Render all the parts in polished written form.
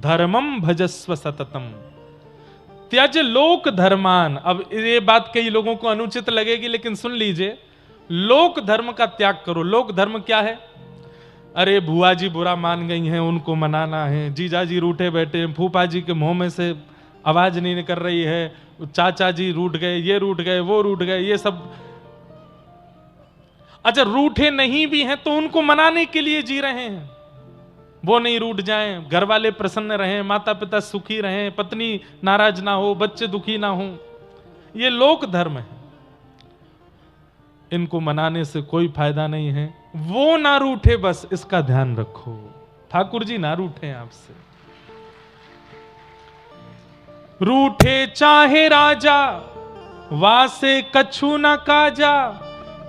धर्मम भजस्व सततम त्यज लोक धर्मान। अब ये बात कई लोगों को अनुचित लगेगी, लेकिन सुन लीजिए, लोक धर्म का त्याग करो। लोक धर्म क्या है? अरे बुआ जी बुरा मान गई हैं, उनको मनाना है, जीजा जी रूठे बैठे हैं, फूफा जी के मुंह में से आवाज नहीं निकल रही है, चाचा जी रूठ गए, ये रूठ गए, वो रूठ गए, ये सब। अच्छा, रूठे नहीं भी हैं तो उनको मनाने के लिए जी रहे हैं, वो नहीं रूठ जाएं, घर वाले प्रसन्न रहें, माता पिता सुखी रहें, पत्नी नाराज ना हो, बच्चे दुखी ना हो। ये लोक धर्म है, इनको मनाने से कोई फायदा नहीं है। वो ना रूठे, बस इसका ध्यान रखो। ठाकुर जी ना रूठे आपसे। रूठे चाहे राजा, वासे कछु न काजा,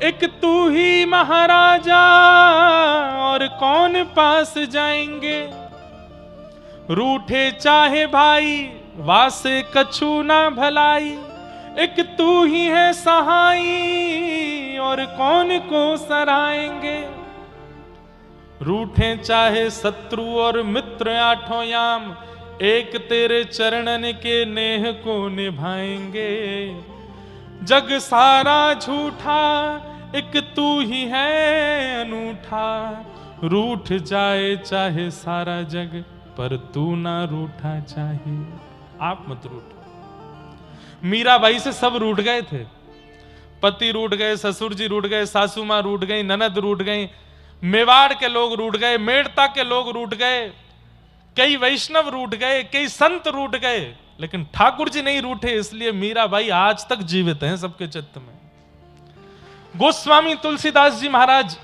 एक तू ही महाराजा और कौन पास जाएंगे। रूठे चाहे भाई, वासे कछु ना भलाई, एक तू ही है सहाई और कौन को सराएंगे। रूठे चाहे शत्रु और मित्र आठों याम, एक तेरे चरणन के नेह को निभाएंगे। जग सारा झूठा, एक तू ही है अनूठा, रूठ जाए चाहे सारा जग, पर तू ना रूठा चाहे। आप मत रूठो। मीराबाई से सब रूठ गए थे, पति रूठ गए, ससुर जी रूठ गए, सासू मां रूठ गई, ननद रूठ गई, मेवाड़ के लोग रूठ गए, मेड़ता के लोग रूठ गए, कई वैष्णव रूठ गए, कई संत रूठ गए, लेकिन ठाकुर जी नहीं रूठे। इसलिए मीराबाई आज तक जीवित हैं सबके चित्त में। गोस्वामी तुलसीदास जी महाराज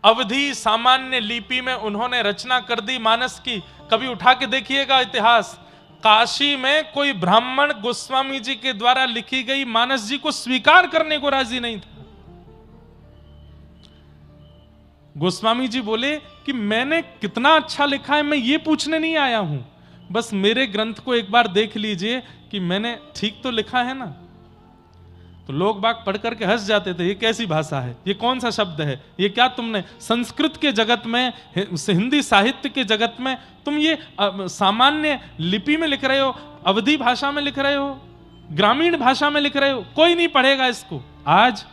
अवधि सामान्य लिपि में उन्होंने रचना कर दी मानस की। कभी उठा के देखिएगा इतिहास, काशी में कोई ब्राह्मण गोस्वामी जी के द्वारा लिखी गई मानस जी को स्वीकार करने को राजी नहीं था। गोस्वामी जी बोले कि मैंने कितना अच्छा लिखा है, मैं ये पूछने नहीं आया हूं, बस मेरे ग्रंथ को एक बार देख लीजिए कि मैंने ठीक तो लिखा है ना। तो लोग बाग पढ़ करके हंस जाते थे, ये कैसी भाषा है, ये कौन सा शब्द है, ये क्या तुमने संस्कृत के जगत में, हिंदी साहित्य के जगत में तुम ये सामान्य लिपि में लिख रहे हो, अवधी भाषा में लिख रहे हो, ग्रामीण भाषा में लिख रहे हो, कोई नहीं पढ़ेगा इसको। आज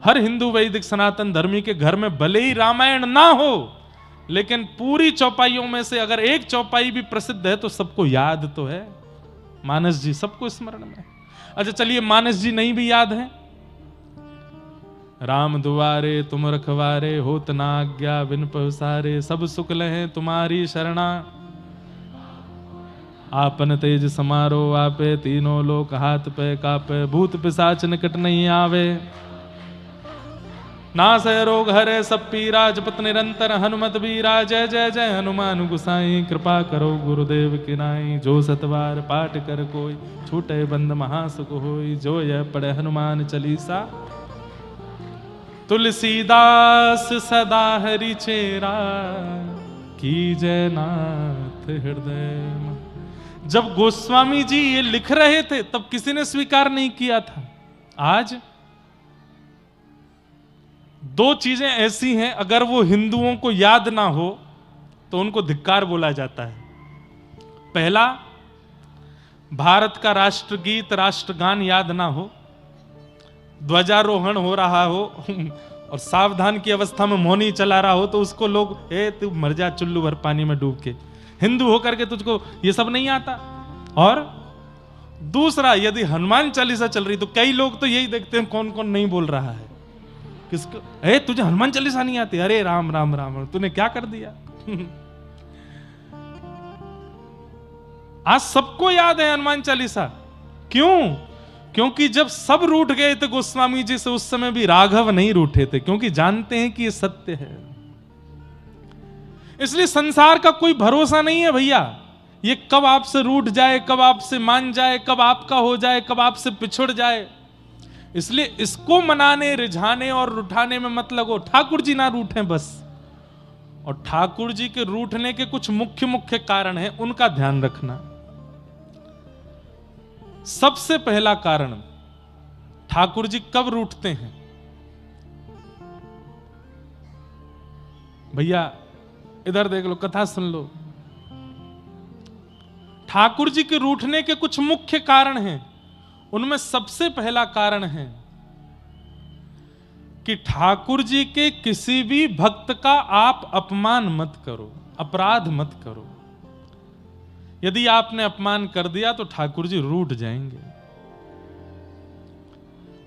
हर हिंदू वैदिक सनातन धर्मी के घर में भले ही रामायण ना हो, लेकिन पूरी चौपाइयों में से अगर एक चौपाई भी प्रसिद्ध है तो सबको याद तो है, मानस जी सबको स्मरण में। अच्छा चलिए, मानस जी नहीं भी याद है। राम दुआरे तुम रखवारे, होत ना आज्ञा बिन पसारे, सब सुख लहे तुम्हारी शरणा, आपन तेज समारो आपे, तीनों लोक हाथ पे कापे, भूत पिशाच निकट नहीं आवे, नास रोग हरे सब पीरा, जपत निरंतर हनुमत बीरा, जय जय जय हनुमान गुसाई, कृपा करो गुरुदेव की नाई, जो सतवार पाठ कर कोई, छूटे बंद महासुख होई, जो यह पढ़े हनुमान चालीसा, तुलसीदास सदा हरि चेरा, कीजय नाथ हृदय। जब गोस्वामी जी ये लिख रहे थे तब किसी ने स्वीकार नहीं किया था। आज दो चीजें ऐसी हैं, अगर वो हिंदुओं को याद ना हो तो उनको धिक्कार बोला जाता है। पहला, भारत का राष्ट्रगीत राष्ट्रगान याद ना हो, ध्वजारोहण हो रहा हो और सावधान की अवस्था में मौनी चला रहा हो तो उसको लोग, ए तू मर जा चुल्लू भर पानी में डूब के, हिंदू होकर के तुझको ये सब नहीं आता। और दूसरा, यदि हनुमान चालीसा चल रही तो कई लोग तो यही देखते हैं कौन कौन नहीं बोल रहा है, किसको, ए तुझे हनुमान चालीसा नहीं आती, अरे राम राम राम, तूने क्या कर दिया। आज सबको याद है हनुमान चालीसा। क्यों? क्योंकि जब सब रूठ गए थे गोस्वामी जी से, उस समय भी राघव नहीं रूठे थे, क्योंकि जानते हैं कि ये सत्य है। इसलिए संसार का कोई भरोसा नहीं है भैया, ये कब आपसे रूठ जाए, कब आपसे मान जाए, कब आपका हो जाए, कब आपसे पिछड़ जाए। इसलिए इसको मनाने, रिझाने और रुठाने में मत लगो। ठाकुर जी ना रूठे बस। और ठाकुर जी के रूठने के कुछ मुख्य मुख्य कारण हैं, उनका ध्यान रखना। सबसे पहला कारण, ठाकुर जी कब रूठते हैं? भैया इधर देख लो, कथा सुन लो। ठाकुर जी के रूठने के कुछ मुख्य कारण हैं। उनमें सबसे पहला कारण है कि ठाकुर जी के किसी भी भक्त का आप अपमान मत करो, अपराध मत करो। यदि आपने अपमान कर दिया तो ठाकुर जी रूठ जाएंगे।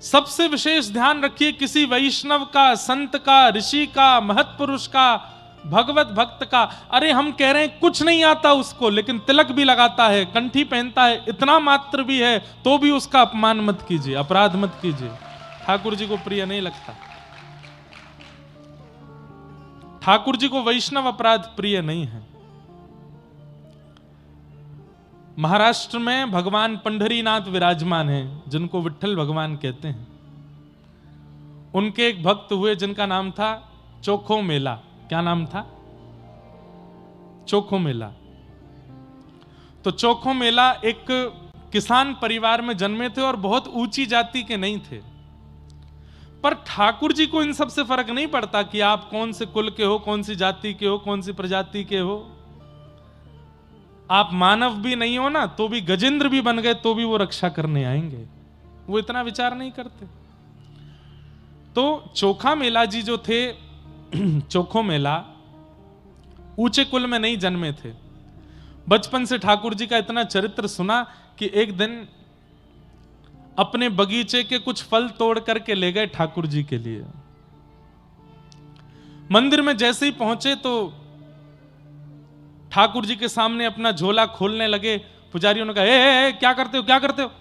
सबसे विशेष ध्यान रखिए, किसी वैष्णव का, संत का, ऋषि का, महत्पुरुष का, भगवत भक्त का, अरे हम कह रहे हैं कुछ नहीं आता उसको, लेकिन तिलक भी लगाता है, कंठी पहनता है, इतना मात्र भी है, तो भी उसका अपमान मत कीजिए, अपराध मत कीजिए। ठाकुर जी को प्रिय नहीं लगता। ठाकुर जी को वैष्णव अपराध प्रिय नहीं है। महाराष्ट्र में भगवान पंढरीनाथ विराजमान हैं, जिनको विट्ठल भगवान कहते हैं। उनके एक भक्त हुए जिनका नाम था चोखो मेला। क्या नाम था? चोखो मेला। तो चोखो मेला एक किसान परिवार में जन्मे थे और बहुत ऊंची जाति के नहीं थे। पर ठाकुर जी को इन सब से फर्क नहीं पड़ता कि आप कौन से कुल के हो, कौन सी जाति के हो, कौन सी प्रजाति के हो। आप मानव भी नहीं हो ना, तो भी गजेंद्र भी बन गए तो भी वो रक्षा करने आएंगे। वो इतना विचार नहीं करते। तो चोखा मेला जी जो थे, चोखो मेला ऊंचे कुल में नहीं जन्मे थे। बचपन से ठाकुर जी का इतना चरित्र सुना कि एक दिन अपने बगीचे के कुछ फल तोड़ करके ले गए ठाकुर जी के लिए। मंदिर में जैसे ही पहुंचे तो ठाकुर जी के सामने अपना झोला खोलने लगे। पुजारियों ने कहा, ए, क्या करते हो, क्या करते हो?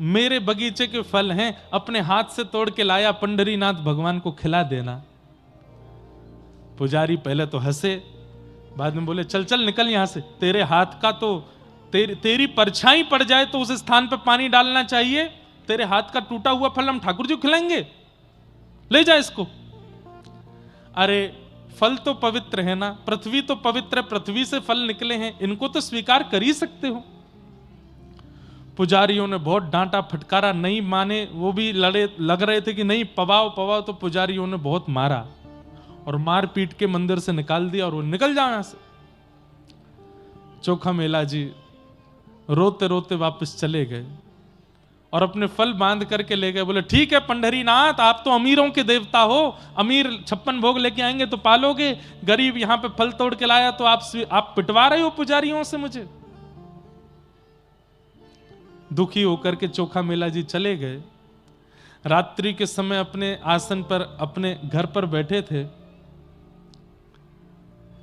मेरे बगीचे के फल हैं, अपने हाथ से तोड़ के लाया, पंढरीनाथ भगवान को खिला देना। पुजारी पहले तो हंसे, बाद में बोले, चल चल निकल यहां से, तेरे हाथ का तो तेरी परछाई पड़ जाए तो उस स्थान पर पानी डालना चाहिए। तेरे हाथ का टूटा हुआ फल हम ठाकुर जी को खिलाएंगे? ले जा इसको। अरे फल तो पवित्र है ना, पृथ्वी तो पवित्र है, पृथ्वी से फल निकले हैं, इनको तो स्वीकार कर ही सकते हो। पुजारियों ने बहुत डांटा फटकारा, नहीं माने। वो भी लग रहे थे कि नहीं, पवाओ पवाओ। तो पुजारियों ने बहुत मारा और मार पीट के मंदिर से निकाल दिया और वो निकल जाओ यहां से। चोखा मेला जी रोते रोते वापस चले गए और अपने फल बांध करके ले गए। बोले, ठीक है पंढरीनाथ, आप तो अमीरों के देवता हो, अमीर 56 भोग लेके आएंगे तो पालोगे, गरीब यहां पे फल तोड़ के लाया तो आप पिटवा रहे हो पुजारियों से मुझे। दुखी होकर के चोखा मेला जी चले गए। रात्रि के समय अपने आसन पर, अपने घर पर बैठे थे।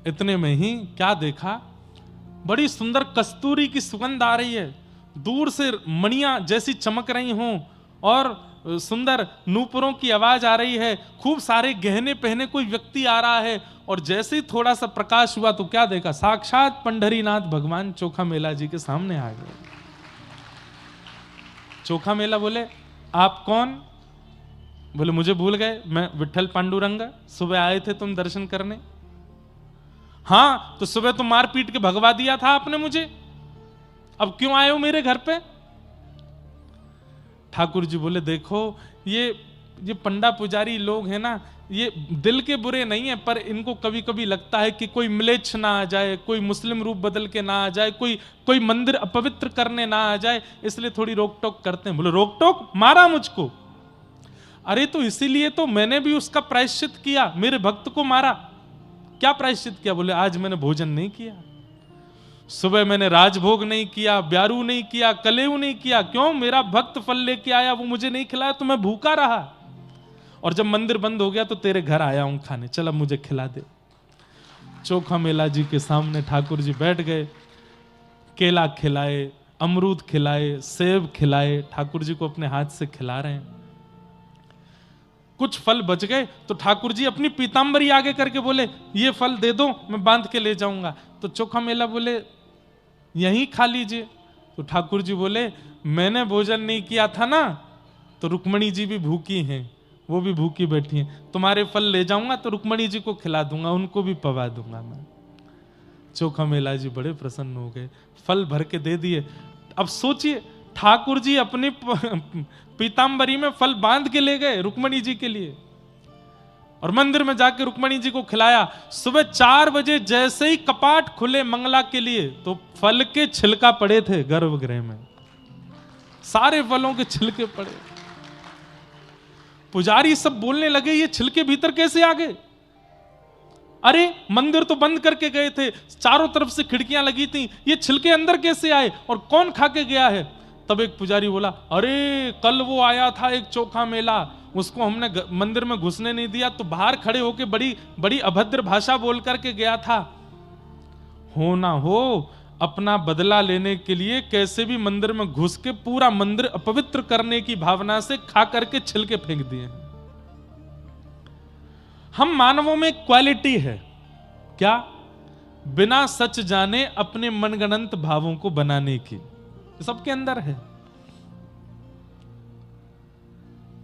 इतने में ही क्या देखा, बड़ी सुंदर कस्तूरी की सुगंध आ रही है, दूर से मणियां जैसी चमक रही हों और सुंदर नूपुरों की आवाज आ रही है, खूब सारे गहने पहने कोई व्यक्ति आ रहा है। और जैसे ही थोड़ा सा प्रकाश हुआ तो क्या देखा, साक्षात पंढरीनाथ भगवान चोखा मेला जी के सामने आ गए। चोखा मेला बोले, आप कौन? बोले, मुझे भूल गए, मैं विट्ठल पांडुरंग, सुबह आए थे तुम दर्शन करने। हाँ, तो सुबह तो मार पीट के भगवा दिया था आपने मुझे, अब क्यों आए हो मेरे घर पे? ठाकुर जी बोले, देखो ये पंडा पुजारी लोग हैं ना, ये दिल के बुरे नहीं है, पर इनको कभी कभी लगता है कि कोई म्लेच्छ ना आ जाए, कोई मुस्लिम रूप बदल के ना आ जाए, कोई मंदिर अपवित्र करने ना आ जाए, इसलिए थोड़ी रोक टोक करते हैं। बोले, रोक टोक? मारा मुझको? अरे तो इसीलिए तो मैंने भी उसका प्रायश्चित किया, मेरे भक्त को मारा। क्या प्रायश्चित किया? बोले, आज मैंने भोजन नहीं किया, सुबह मैंने राजभोग नहीं किया, ब्यारू नहीं किया, कलेऊ नहीं किया। क्यों? मेरा भक्त फल लेके आया, वो मुझे नहीं खिलाया तो मैं भूखा रहा, और जब मंदिर बंद हो गया तो तेरे घर आया हूं खाने, चल अब मुझे खिला दे। चोखा मेला जी के सामने ठाकुर जी बैठ गए, केला खिलाए, अमरूद खिलाए, सेब खिलाए, ठाकुर जी को अपने हाथ से खिला रहे हैं। कुछ फल बच गए तो ठाकुर जी अपनी पीतांबरी आगे करके बोले, ये फल दे दो, मैं बांध के ले जाऊंगा। तो चोखा मेला बोले, यहीं खा लीजिए। तो ठाकुर जी बोले, मैंने भोजन नहीं किया था ना, तो रुक्मणी जी भी भूखी हैं, वो भी भूखी बैठी हैं, तुम्हारे फल ले जाऊंगा तो रुक्मणी जी को खिला दूंगा, उनको भी पवा दूंगा मैं। चोखा मेला जी बड़े प्रसन्न हो गए, फल भर के दे दिए। अब सोचिए, ठाकुर जी अपनी पीतांबरी में फल बांध के ले गए रुक्मणी जी के लिए, और मंदिर में जाके रुक्मणी जी को खिलाया। सुबह 4 बजे जैसे ही कपाट खुले मंगला के लिए, तो फल के छिलका पड़े थे गर्भगृह में, सारे फलों के छिलके पड़े। पुजारी सब बोलने लगे, ये छिलके भीतर कैसे आ गए? अरे मंदिर तो बंद करके गए थे, चारों तरफ से खिड़कियां लगी थी, ये छिलके अंदर कैसे आए और कौन खा के गया है? तब एक पुजारी बोला, अरे कल वो आया था एक चोखा मेला, उसको हमने मंदिर में घुसने नहीं दिया, तो बाहर खड़े होके बड़ी बड़ी अभद्र भाषा बोल करके गया था। हो ना हो, अपना बदला लेने के लिए कैसे भी मंदिर में घुस के पूरा मंदिर अपवित्र करने की भावना से खा करके छिलके फेंक दिए। हम मानवों में क्वालिटी है क्या? बिना सच जाने अपने मनगणंत भावों को बनाने की, सबके अंदर है,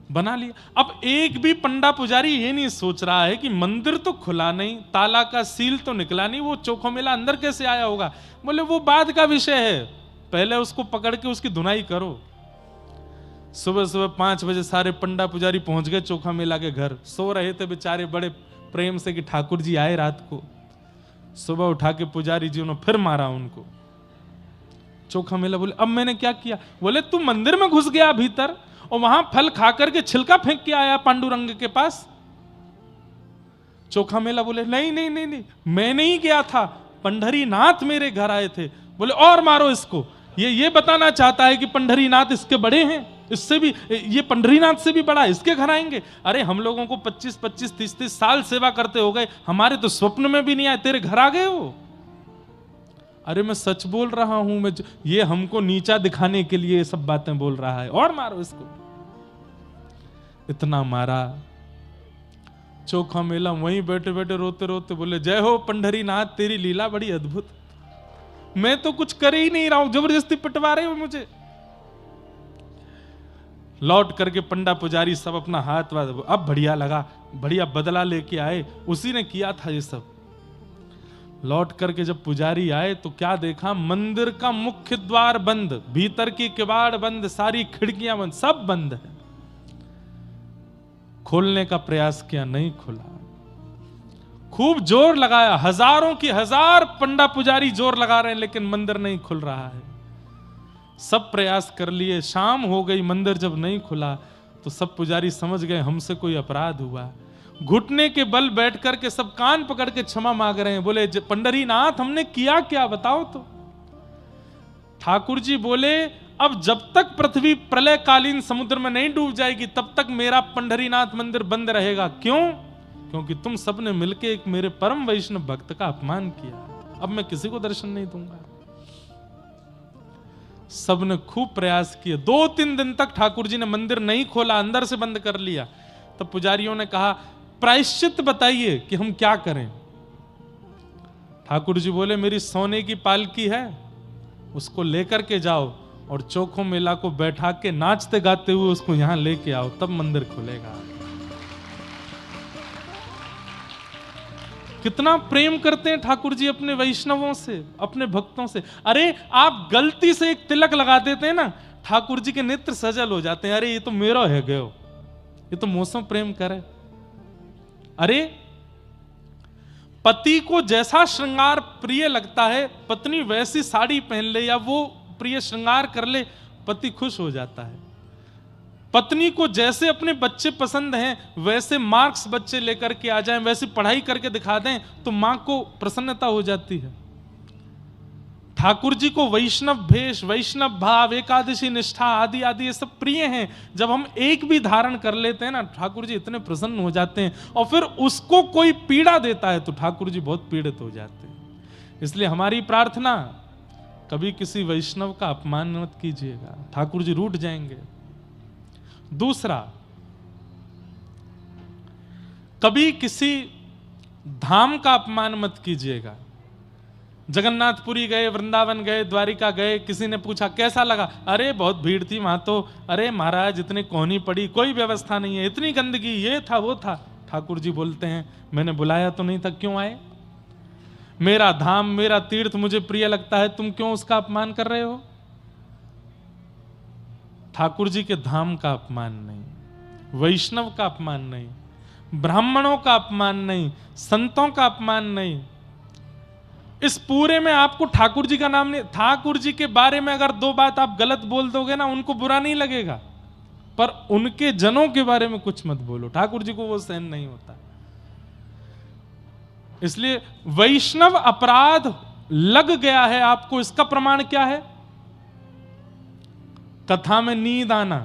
बना लिया। अब एक भी पंडा पुजारी ये नहीं सोच रहा है कि मंदिर तो खुला नहीं, ताला का सील तो निकला नहीं, वो चोखो मेला अंदर कैसे आया होगा? बोले वो बाद का विषय है, पहले उसको पकड़ के उसकी धुनाई करो। सुबह सुबह 5 बजे सारे पंडा पुजारी पहुंच गए चोखा मेला के घर। सो रहे थे बेचारे बड़े प्रेम से कि ठाकुर जी आए रात को। सुबह उठा के पुजारी जी ने फिर मारा उनको। चोखा मेला बोले, अब मैंने क्या किया? बोले तू मंदिर में घुस गया भीतर और वहां फल खा करके छिलका फेंक के आया पांडुरंग के पास। चोखा मेला बोले, नहीं नहीं नहीं नहीं, मैं नहीं गया था, पंढरीनाथ मेरे घर आए थे। बोले और मारो इसको, ये बताना चाहता है कि पंढरीनाथ इसके बड़े हैं, इससे भी, ये पंढरीनाथ से भी बड़ा, इसके घर आएंगे। अरे हम लोगों को 25-25, 30-30 साल सेवा करते हो गए, हमारे तो स्वप्न में भी नहीं आए, तेरे घर आ गए हो। अरे मैं सच बोल रहा हूं, मैं ये हमको नीचा दिखाने के लिए ये सब बातें बोल रहा है, और मारो इसको। इतना मारा। चोखा मेला वहीं बैठे बैठे रोते रोते बोले, जय हो पंढरीनाथ, तेरी लीला बड़ी अद्भुत, मैं तो कुछ कर ही नहीं रहा हूं, जबरदस्ती पिटवा रहे हो मुझे। लौट करके पंडा पुजारी सब अपना हाथ अब बढ़िया लगा, बढ़िया बदला लेके आए, उसी ने किया था ये सब। लौट करके जब पुजारी आए तो क्या देखा? मंदिर का मुख्य द्वार बंद, भीतर की किवाड़ बंद, सारी खिड़कियां बंद, सब बंद है। खोलने का प्रयास किया, नहीं खुला। खूब जोर लगाया, हजारों की हजार पंडा पुजारी जोर लगा रहे हैं, लेकिन मंदिर नहीं खुल रहा है। सब प्रयास कर लिए, शाम हो गई, मंदिर जब नहीं खुला तो सब पुजारी समझ गए हमसे कोई अपराध हुआ। घुटने के बल बैठ करके सब कान पकड़ के क्षमा मांग रहे हैं। बोले, पंढरीनाथ हमने किया क्या, बताओ तो। ठाकुर जी बोले, अब जब तक पृथ्वी प्रलयकालीन समुद्र में नहीं डूब जाएगी तब तक मेरा पंढरीनाथ मंदिर बंद रहेगा। क्यों? क्योंकि तुम सबने मिलकर एक मेरे परम वैष्णव भक्त का अपमान किया। अब मैं किसी को दर्शन नहीं दूंगा। सबने खूब प्रयास किए। 2-3 दिन तक ठाकुर जी ने मंदिर नहीं खोला, अंदर से बंद कर लिया। तब पुजारियों ने कहा, प्रायश्चित बताइए कि हम क्या करें। ठाकुर जी बोले, मेरी सोने की पालकी है, उसको लेकर के जाओ और चोखो मेला को बैठा के नाचते गाते हुए उसको यहां लेके आओ, तब मंदिर खुलेगा। कितना प्रेम करते हैं ठाकुर जी अपने वैष्णवों से, अपने भक्तों से। अरे आप गलती से एक तिलक लगा देते हैं ना, ठाकुर जी के नेत्र सजल हो जाते हैं। अरे ये तो मेरा है गयो, ये तो मौसम प्रेम करे। अरे पति को जैसा श्रृंगार प्रिय लगता है, पत्नी वैसी साड़ी पहन ले या वो प्रिय श्रृंगार कर ले, पति खुश हो जाता है। पत्नी को जैसे अपने बच्चे पसंद हैं, वैसे मार्क्स बच्चे लेकर के आ जाएं, वैसी पढ़ाई करके दिखा दें, तो मां को प्रसन्नता हो जाती है। ठाकुर जी को वैष्णव भेष, वैष्णव भाव, एकादशी निष्ठा आदि आदि ये सब प्रिय हैं। जब हम एक भी धारण कर लेते हैं ना, ठाकुर जी इतने प्रसन्न हो जाते हैं। और फिर उसको कोई पीड़ा देता है तो ठाकुर जी बहुत पीड़ित हो जाते हैं। इसलिए हमारी प्रार्थना, कभी किसी वैष्णव का अपमान मत कीजिएगा, ठाकुर जी रूठ जाएंगे। दूसरा, कभी किसी धाम का अपमान मत कीजिएगा। जगन्नाथपुरी गए, वृंदावन गए, द्वारिका गए, किसी ने पूछा कैसा लगा? अरे बहुत भीड़ थी वहां तो, अरे महाराज इतनी कोहनी पड़ी, कोई व्यवस्था नहीं है, इतनी गंदगी, ये था वो था। ठाकुर जी बोलते हैं, मैंने बुलाया तो नहीं था, क्यों आए? मेरा धाम, मेरा तीर्थ मुझे प्रिय लगता है, तुम क्यों उसका अपमान कर रहे हो? ठाकुर जी के धाम का अपमान नहीं, वैष्णव का अपमान नहीं। ब्राह्मणों का अपमान नहीं, संतों का अपमान नहीं। इस पूरे में आपको ठाकुर जी का नाम नहीं, ठाकुर जी के बारे में अगर दो बात आप गलत बोल दोगे ना, उनको बुरा नहीं लगेगा, पर उनके जनों के बारे में कुछ मत बोलो, ठाकुर जी को वो सहन नहीं होता। इसलिए वैष्णव अपराध लग गया है आपको, इसका प्रमाण क्या है? कथा में नींद आना,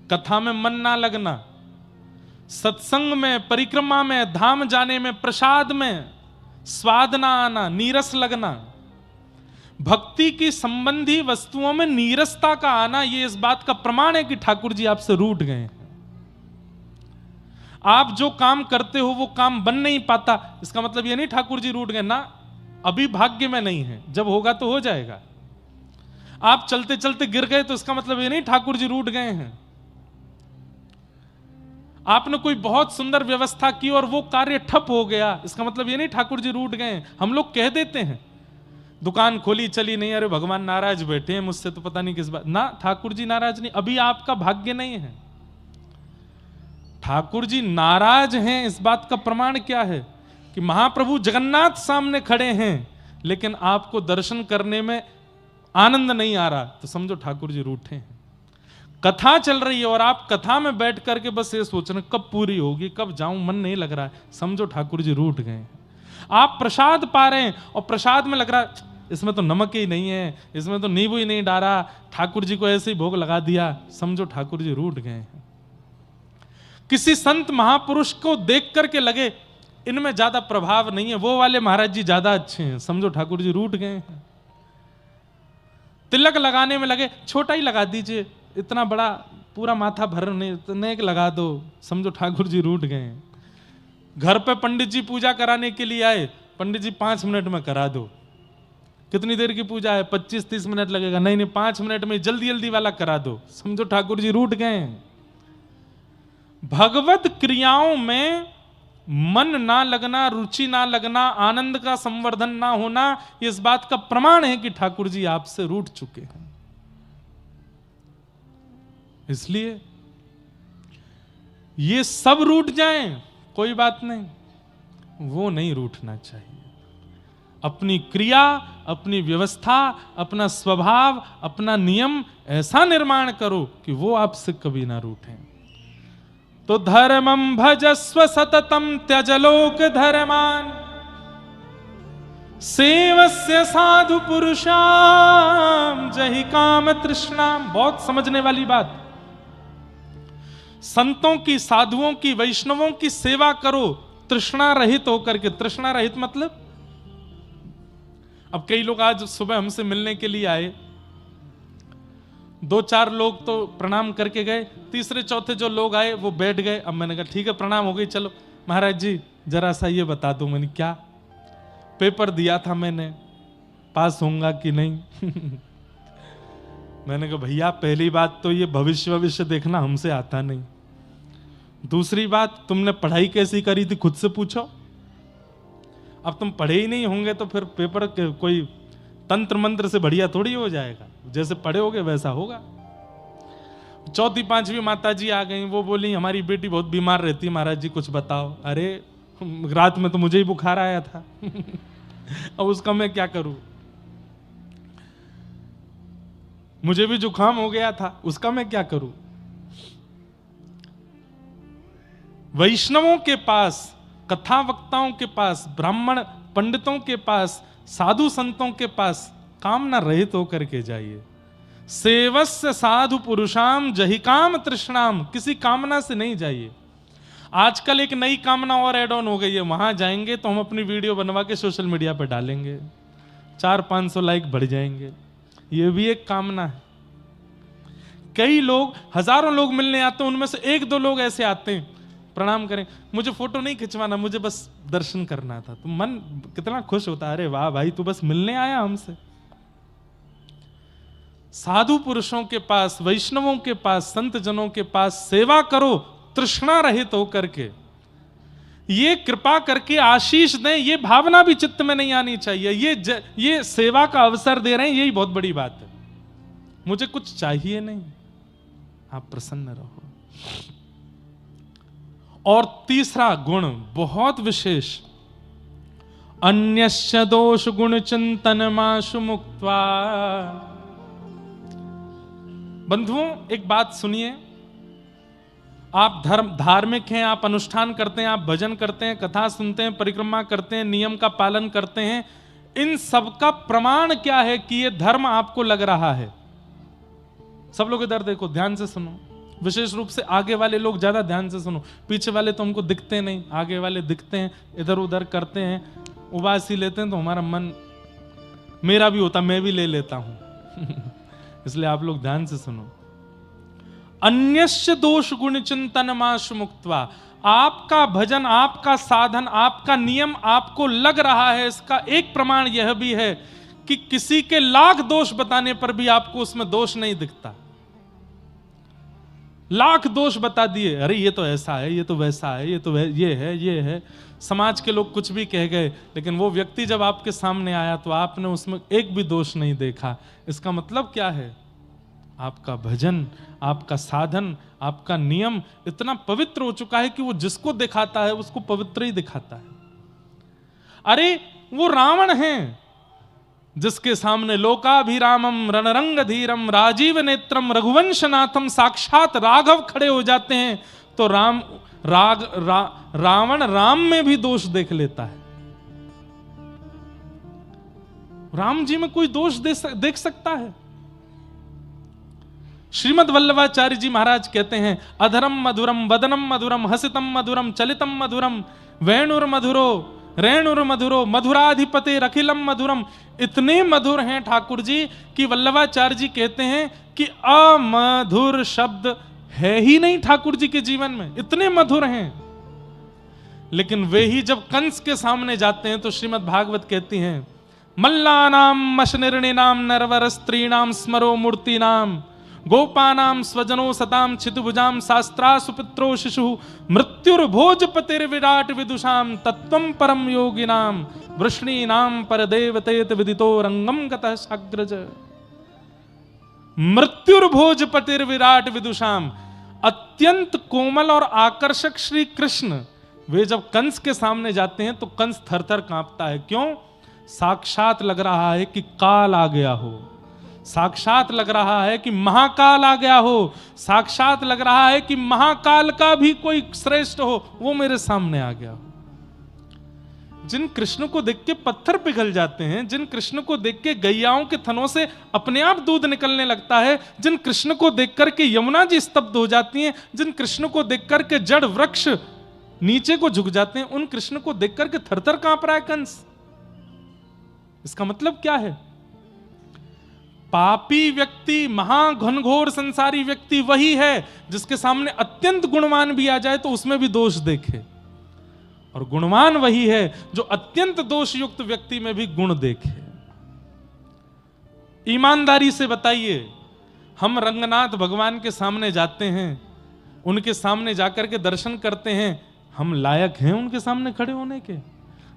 कथा में मन ना लगना, सत्संग में, परिक्रमा में, धाम जाने में, प्रसाद में स्वाद ना आना, नीरस लगना, भक्ति की संबंधी वस्तुओं में नीरसता का आना, ये इस बात का प्रमाण है कि ठाकुर जी आपसे रूठ गए हैं। आप जो काम करते हो वो काम बन नहीं पाता, इसका मतलब ये नहीं ठाकुर जी रूठ गए ना, अभी भाग्य में नहीं है, जब होगा तो हो जाएगा। आप चलते चलते गिर गए तो इसका मतलब ये नहीं ठाकुर जी रूठ गए हैं। आपने कोई बहुत सुंदर व्यवस्था की और वो कार्य ठप हो गया, इसका मतलब ये नहीं ठाकुर जी रूठ गए। हम लोग कह देते हैं दुकान खोली चली नहीं, अरे भगवान नाराज बैठे हैं मुझसे तो पता नहीं किस बात, ना ठाकुर जी नाराज नहीं, अभी आपका भाग्य नहीं है। ठाकुर जी नाराज हैं, इस बात का प्रमाण क्या है कि महाप्रभु जगन्नाथ सामने खड़े हैं लेकिन आपको दर्शन करने में आनंद नहीं आ रहा, तो समझो ठाकुर जी रूठे हैं। कथा चल रही है और आप कथा में बैठ करके बस ये सोच रहे कब पूरी होगी, कब जाऊं, मन नहीं लग रहा है, समझो ठाकुर जी रूठ गए। आप प्रसाद पा रहे हैं और प्रसाद में लग रहा है इसमें तो नमक ही नहीं है, इसमें तो नींबू ही नहीं डाला, ठाकुर जी को ऐसे ही भोग लगा दिया, समझो ठाकुर जी रूठ गए हैं। किसी संत महापुरुष को देख करके लगे इनमें ज्यादा प्रभाव नहीं है, वो वाले महाराज जी ज्यादा अच्छे हैं, समझो ठाकुर जी रूठ गए हैं। तिलक लगाने में लगे छोटा ही लगा दीजिए, इतना बड़ा पूरा माथा भरने के लगा दो, समझो ठाकुर जी रूठ गए हैं। घर पे पंडित जी पूजा कराने के लिए आए, पंडित जी 5 मिनट में करा दो, कितनी देर की पूजा है, 25-30 मिनट लगेगा, नहीं 5 मिनट में जल्दी जल्दी वाला करा दो, समझो ठाकुर जी रूठ गए हैं। भगवत क्रियाओं में मन ना लगना, रुचि ना लगना, आनंद का संवर्धन ना होना, इस बात का प्रमाण है कि ठाकुर जी आपसे रूठ चुके हैं। इसलिए ये सब रूठ जाएं कोई बात नहीं, वो नहीं रूठना चाहिए। अपनी क्रिया, अपनी व्यवस्था, अपना स्वभाव, अपना नियम ऐसा निर्माण करो कि वो आपसे कभी ना रूठें। तो धर्मं भजस्व सततम त्यज लोक धर्मान, सेवस्य साधु पुरुषाम जहि काम तृष्णाम। बहुत समझने वाली बात, संतों की, साधुओं की, वैष्णवों की सेवा करो तृष्णा रहित होकर के। तृष्णा रहित मतलब, अब कई लोग आज सुबह हमसे मिलने के लिए आए, 2-4 लोग तो प्रणाम करके गए, तीसरे चौथे जो लोग आए वो बैठ गए। अब मैंने कहा ठीक है प्रणाम हो गई, चलो महाराज जी जरा सा ये बता दो। मैंने क्या, पेपर दिया था मैंने, पास होऊंगा कि नहीं? मैंने कहा भैया पहली बात तो ये भविष्य देखना हमसे आता नहीं, दूसरी बात तुमने पढ़ाई कैसी करी थी खुद से पूछो। अब तुम पढ़े ही नहीं होंगे तो फिर पेपर कोई तंत्र मंत्र से बढ़िया थोड़ी हो जाएगा, जैसे पढ़े होगे वैसा होगा। 4वीं 5वीं माता जी आ गई, वो बोली हमारी बेटी बहुत बीमार रहती है, महाराज जी कुछ बताओ। अरे रात में तो मुझे ही बुखार आया था अब उसका मैं क्या करूं, मुझे भी जुकाम हो गया था, उसका मैं क्या करूं। वैष्णवों के पास, कथा वक्ताओं के पास, ब्राह्मण पंडितों के पास, साधु संतों के पास कामना रहित होकर के जाइए। सेवस्य साधु पुरुषाम जहि काम तृष्णाम, किसी कामना से नहीं जाइए। आजकल एक नई कामना और ऐड ऑन हो गई है, वहां जाएंगे तो हम अपनी वीडियो बनवा के सोशल मीडिया पर डालेंगे, 400-500 लाइक बढ़ जाएंगे, ये भी एक कामना है। कई लोग, हजारों लोग मिलने आते हैं, उनमें से 1-2 लोग ऐसे आते हैं प्रणाम करें, मुझे फोटो नहीं खिंचवाना, मुझे बस दर्शन करना था। तो मन कितना खुश होता है, अरे वाह भाई तू बस मिलने आया हमसे। साधु पुरुषों के पास, वैष्णवों के पास, संत जनों के पास सेवा करो तृष्णा रहित होकर के। ये कृपा करके आशीष दें, ये भावना भी चित्त में नहीं आनी चाहिए। ये सेवा का अवसर दे रहे हैं, यही बहुत बड़ी बात है। मुझे कुछ चाहिए नहीं, आप प्रसन्न रहो। और तीसरा गुण बहुत विशेष, अन्यस्य दोष गुण चिंतन माशु मुक्त्वा। बंधुओं एक बात सुनिए, आप धार्मिक हैं, आप अनुष्ठान करते हैं, आप भजन करते हैं, कथा सुनते हैं, परिक्रमा करते हैं, नियम का पालन करते हैं, इन सब का प्रमाण क्या है कि ये धर्म आपको लग रहा है? सब लोग इधर देखो, ध्यान से सुनो, विशेष रूप से आगे वाले लोग ज्यादा ध्यान से सुनो, पीछे वाले तो हमको दिखते नहीं, आगे वाले दिखते हैं, इधर उधर करते हैं, उबासी लेते हैं, तो हमारा मन, मेरा भी होता, मैं भी ले लेता हूं इसलिए आप लोग ध्यान से सुनो। अन्यस्य दोष गुण चिंतन माशु मुक्त्वा, आपका भजन, आपका साधन, आपका नियम आपको लग रहा है, इसका एक प्रमाण यह भी है कि किसी के लाख दोष बताने पर भी आपको उसमें दोष नहीं दिखता। लाख दोष बता दिए, अरे ये तो ऐसा है, ये तो वैसा है, ये तो ये है, ये है, समाज के लोग कुछ भी कह गए, लेकिन वो व्यक्ति जब आपके सामने आया तो आपने उसमें एक भी दोष नहीं देखा। इसका मतलब क्या है? आपका भजन, आपका साधन, आपका नियम इतना पवित्र हो चुका है कि वो जिसको दिखाता है उसको पवित्र ही दिखाता है। अरे वो रावण है जिसके सामने लोकाभिरामम रणरंग धीरम राजीव नेत्रम रघुवंशनाथम साक्षात राघव खड़े हो जाते हैं, तो रावण राम में भी दोष देख लेता है। राम जी में कोई दोष देख सकता है? श्रीमद् वल्लभाचार्य जी महाराज कहते हैं, अधरम मधुरम वदनम मधुरम हसितम मधुरम चलितम मधुरम वेणुर मधुरो रेणुर मधुरो मधुराधिपते रखिलम मधुरम। इतने मधुर हैं ठाकुर जी कि वल्लभाचार्य जी कहते हैं कि अमधुर शब्द है ही नहीं ठाकुर जी के जीवन में, इतने मधुर हैं। लेकिन वे ही जब कंस के सामने जाते हैं तो श्रीमद् भागवत कहती हैं, मल्लानाम मशनिर्णिनाम नरवर स्त्रीणाम स्मरो मूर्तिनाम गोपानाम स्वजनो सताम छितुभुजाम शास्त्रा सुपुत्रो शिशु मृत्युर्भोजपतिर्विराट विदुषाम तत्वं परम योगिनाम वृष्णीनाम परदेवतेत विदितो रंगम गतः साग्रज। मृत्युर्भोजपतिर्विराट विदुषाम, अत्यंत कोमल और आकर्षक श्री कृष्ण वे जब कंस के सामने जाते हैं तो कंस थर थर कांपता है। क्यों? साक्षात लग रहा है कि काल आ गया हो, साक्षात लग रहा है कि महाकाल आ गया हो, साक्षात लग रहा है कि महाकाल का भी कोई श्रेष्ठ हो वो मेरे सामने आ गया हो। जिन कृष्ण को देख के पत्थर पिघल जाते हैं, जिन कृष्ण को देख के गैयाओं के थनों से अपने आप दूध निकलने लगता है, जिन कृष्ण को देख करके यमुना जी स्तब्ध हो जाती हैं, जिन कृष्ण को देख करके जड़ वृक्ष नीचे को झुक जाते हैं, उन कृष्ण को देख करके थरथर कांप रहा है कंस। इसका मतलब क्या है? पापी व्यक्ति, महाघनघोर संसारी व्यक्ति वही है जिसके सामने अत्यंत गुणवान भी आ जाए तो उसमें भी दोष देखे, और गुणवान वही है जो अत्यंत दोष युक्त व्यक्ति में भी गुण देखे। ईमानदारी से बताइए, हम रंगनाथ भगवान के सामने जाते हैं, उनके सामने जाकर के दर्शन करते हैं, हम लायक हैं उनके सामने खड़े होने के?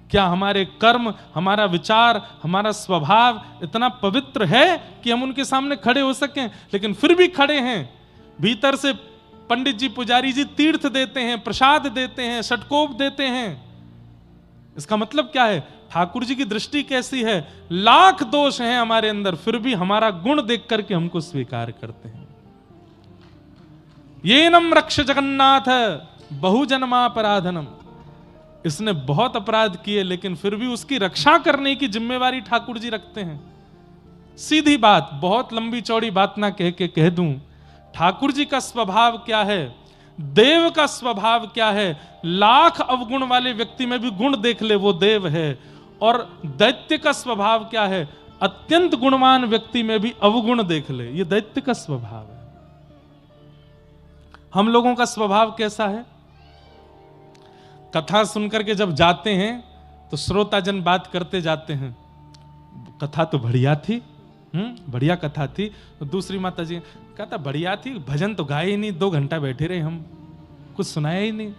क्या हमारे कर्म, हमारा विचार, हमारा स्वभाव इतना पवित्र है कि हम उनके सामने खड़े हो सकें? लेकिन फिर भी खड़े हैं। भीतर से पंडित जी, पुजारी जी तीर्थ देते हैं, प्रसाद देते हैं, षटकोप देते हैं। इसका मतलब क्या है? ठाकुर जी की दृष्टि कैसी है? लाख दोष हैं हमारे अंदर, फिर भी हमारा गुण देख करके हमको स्वीकार करते हैं। येनम रक्ष जगन्नाथ बहुजन्मापराधनम, इसने बहुत अपराध किए लेकिन फिर भी उसकी रक्षा करने की जिम्मेवारी ठाकुर जी रखते हैं। सीधी बात, बहुत लंबी चौड़ी बात ना कह के कह दूं, ठाकुर जी का स्वभाव क्या है, देव का स्वभाव क्या है? लाख अवगुण वाले व्यक्ति में भी गुण देख ले वो देव है। और दैत्य का स्वभाव क्या है? अत्यंत गुणवान व्यक्ति में भी अवगुण देख ले, ये दैत्य का स्वभाव है। हम लोगों का स्वभाव कैसा है? कथा सुनकर के जब जाते हैं तो श्रोताजन बात करते जाते हैं, कथा तो बढ़िया थी, बढ़िया कथा थी। तो दूसरी माता जी कहता बढ़िया थी, भजन तो गाए ही नहीं, 2 घंटा बैठे रहे हम, कुछ सुनाया ही नहीं।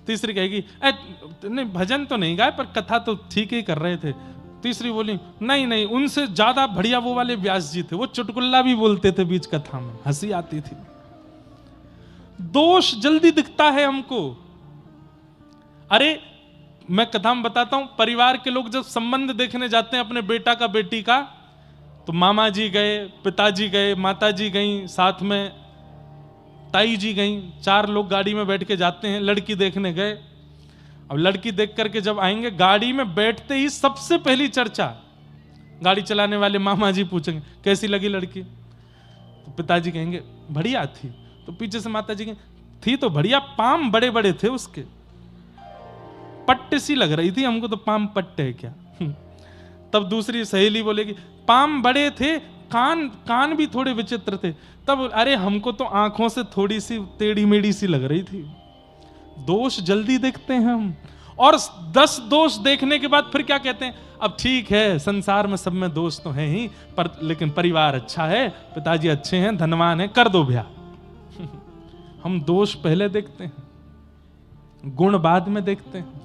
तीसरी कहेगी नहीं भजन तो नहीं गाए पर कथा तो ठीक ही कर रहे थे। तीसरी बोली नहीं नहीं, उनसे ज्यादा बढ़िया वो वाले व्यास जी थे, वो चुटकुल्ला भी बोलते थे बीच कथा में, हंसी आती थी। दोष जल्दी दिखता है हमको। अरे मैं कथा में बताता हूं, परिवार के लोग जब संबंध देखने जाते हैं अपने बेटा का बेटी का, तो मामा जी गए, पिताजी गए, माता जी गई, साथ में ताई जी गई, 4 लोग गाड़ी में बैठ के जाते हैं, लड़की देखने गए। अब लड़की देख करके जब आएंगे, गाड़ी में बैठते ही सबसे पहली चर्चा, गाड़ी चलाने वाले मामा जी पूछेंगे कैसी लगी लड़की, तो पिताजी कहेंगे बढ़िया थी, तो पीछे से माता जी कहेंगे थी तो बढ़िया, पाम बड़े बड़े थे उसके, पट्टे सी लग रही थी हमको तो, पाम पट्टे है क्या। तब दूसरी सहेली बोलेगी पाम बड़े थे, कान भी थोड़े विचित्र थे। तब अरे हमको तो आंखों से थोड़ी सी टेढ़ी मेढ़ी सी लग रही थी। दोष जल्दी देखते हैं हम, और 10 दोष देखने के बाद फिर क्या कहते हैं, अब ठीक है संसार में सब में दोष तो है ही, पर लेकिन परिवार अच्छा है, पिताजी अच्छे हैं, धनवान है, कर दो ब्याह। हम दोष पहले देखते हैं, गुण बाद में देखते हैं।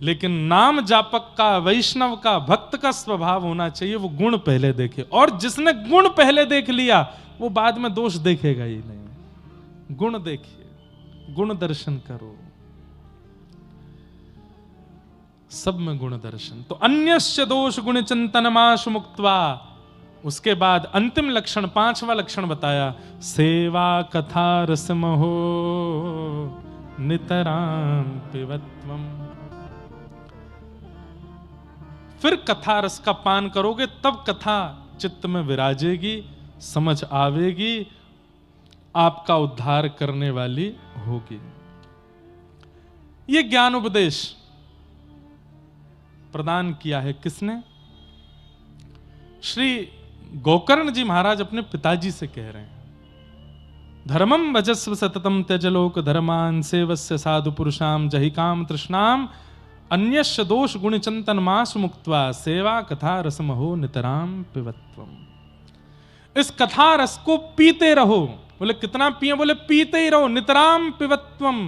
लेकिन नाम जापक का, वैष्णव का, भक्त का स्वभाव होना चाहिए वो गुण पहले देखे, और जिसने गुण पहले देख लिया वो बाद में दोष देखेगा ही नहीं। गुण देखिए, गुण दर्शन करो, सब में गुण दर्शन। तो अन्यस्य दोष गुण चिंतनमाशु मुक्त्वा, उसके बाद अंतिम लक्षण, 5वां लक्षण बताया, सेवा कथा रसमहो नितराम पिबत्वम। फिर कथा रस का पान करोगे तब कथा चित्त में विराजेगी, समझ आवेगी, आपका उद्धार करने वाली होगी। यह ज्ञान उपदेश प्रदान किया है किसने? श्री गोकर्ण जी महाराज अपने पिताजी से कह रहे हैं, धर्मम भजस्व सततम त्यजलोक धर्मान सेवस्य साधु पुरुषाम जहि काम तृष्णाम अन्यस्य दोष गुण चिंतन मास मुक्त्वा सेवा कथा रसमहो नितराम पिबत्वम। इस कथा रस को पीते रहो। बोले कितना पिए? बोले पीते ही रहो, नितराम पिबत्वम।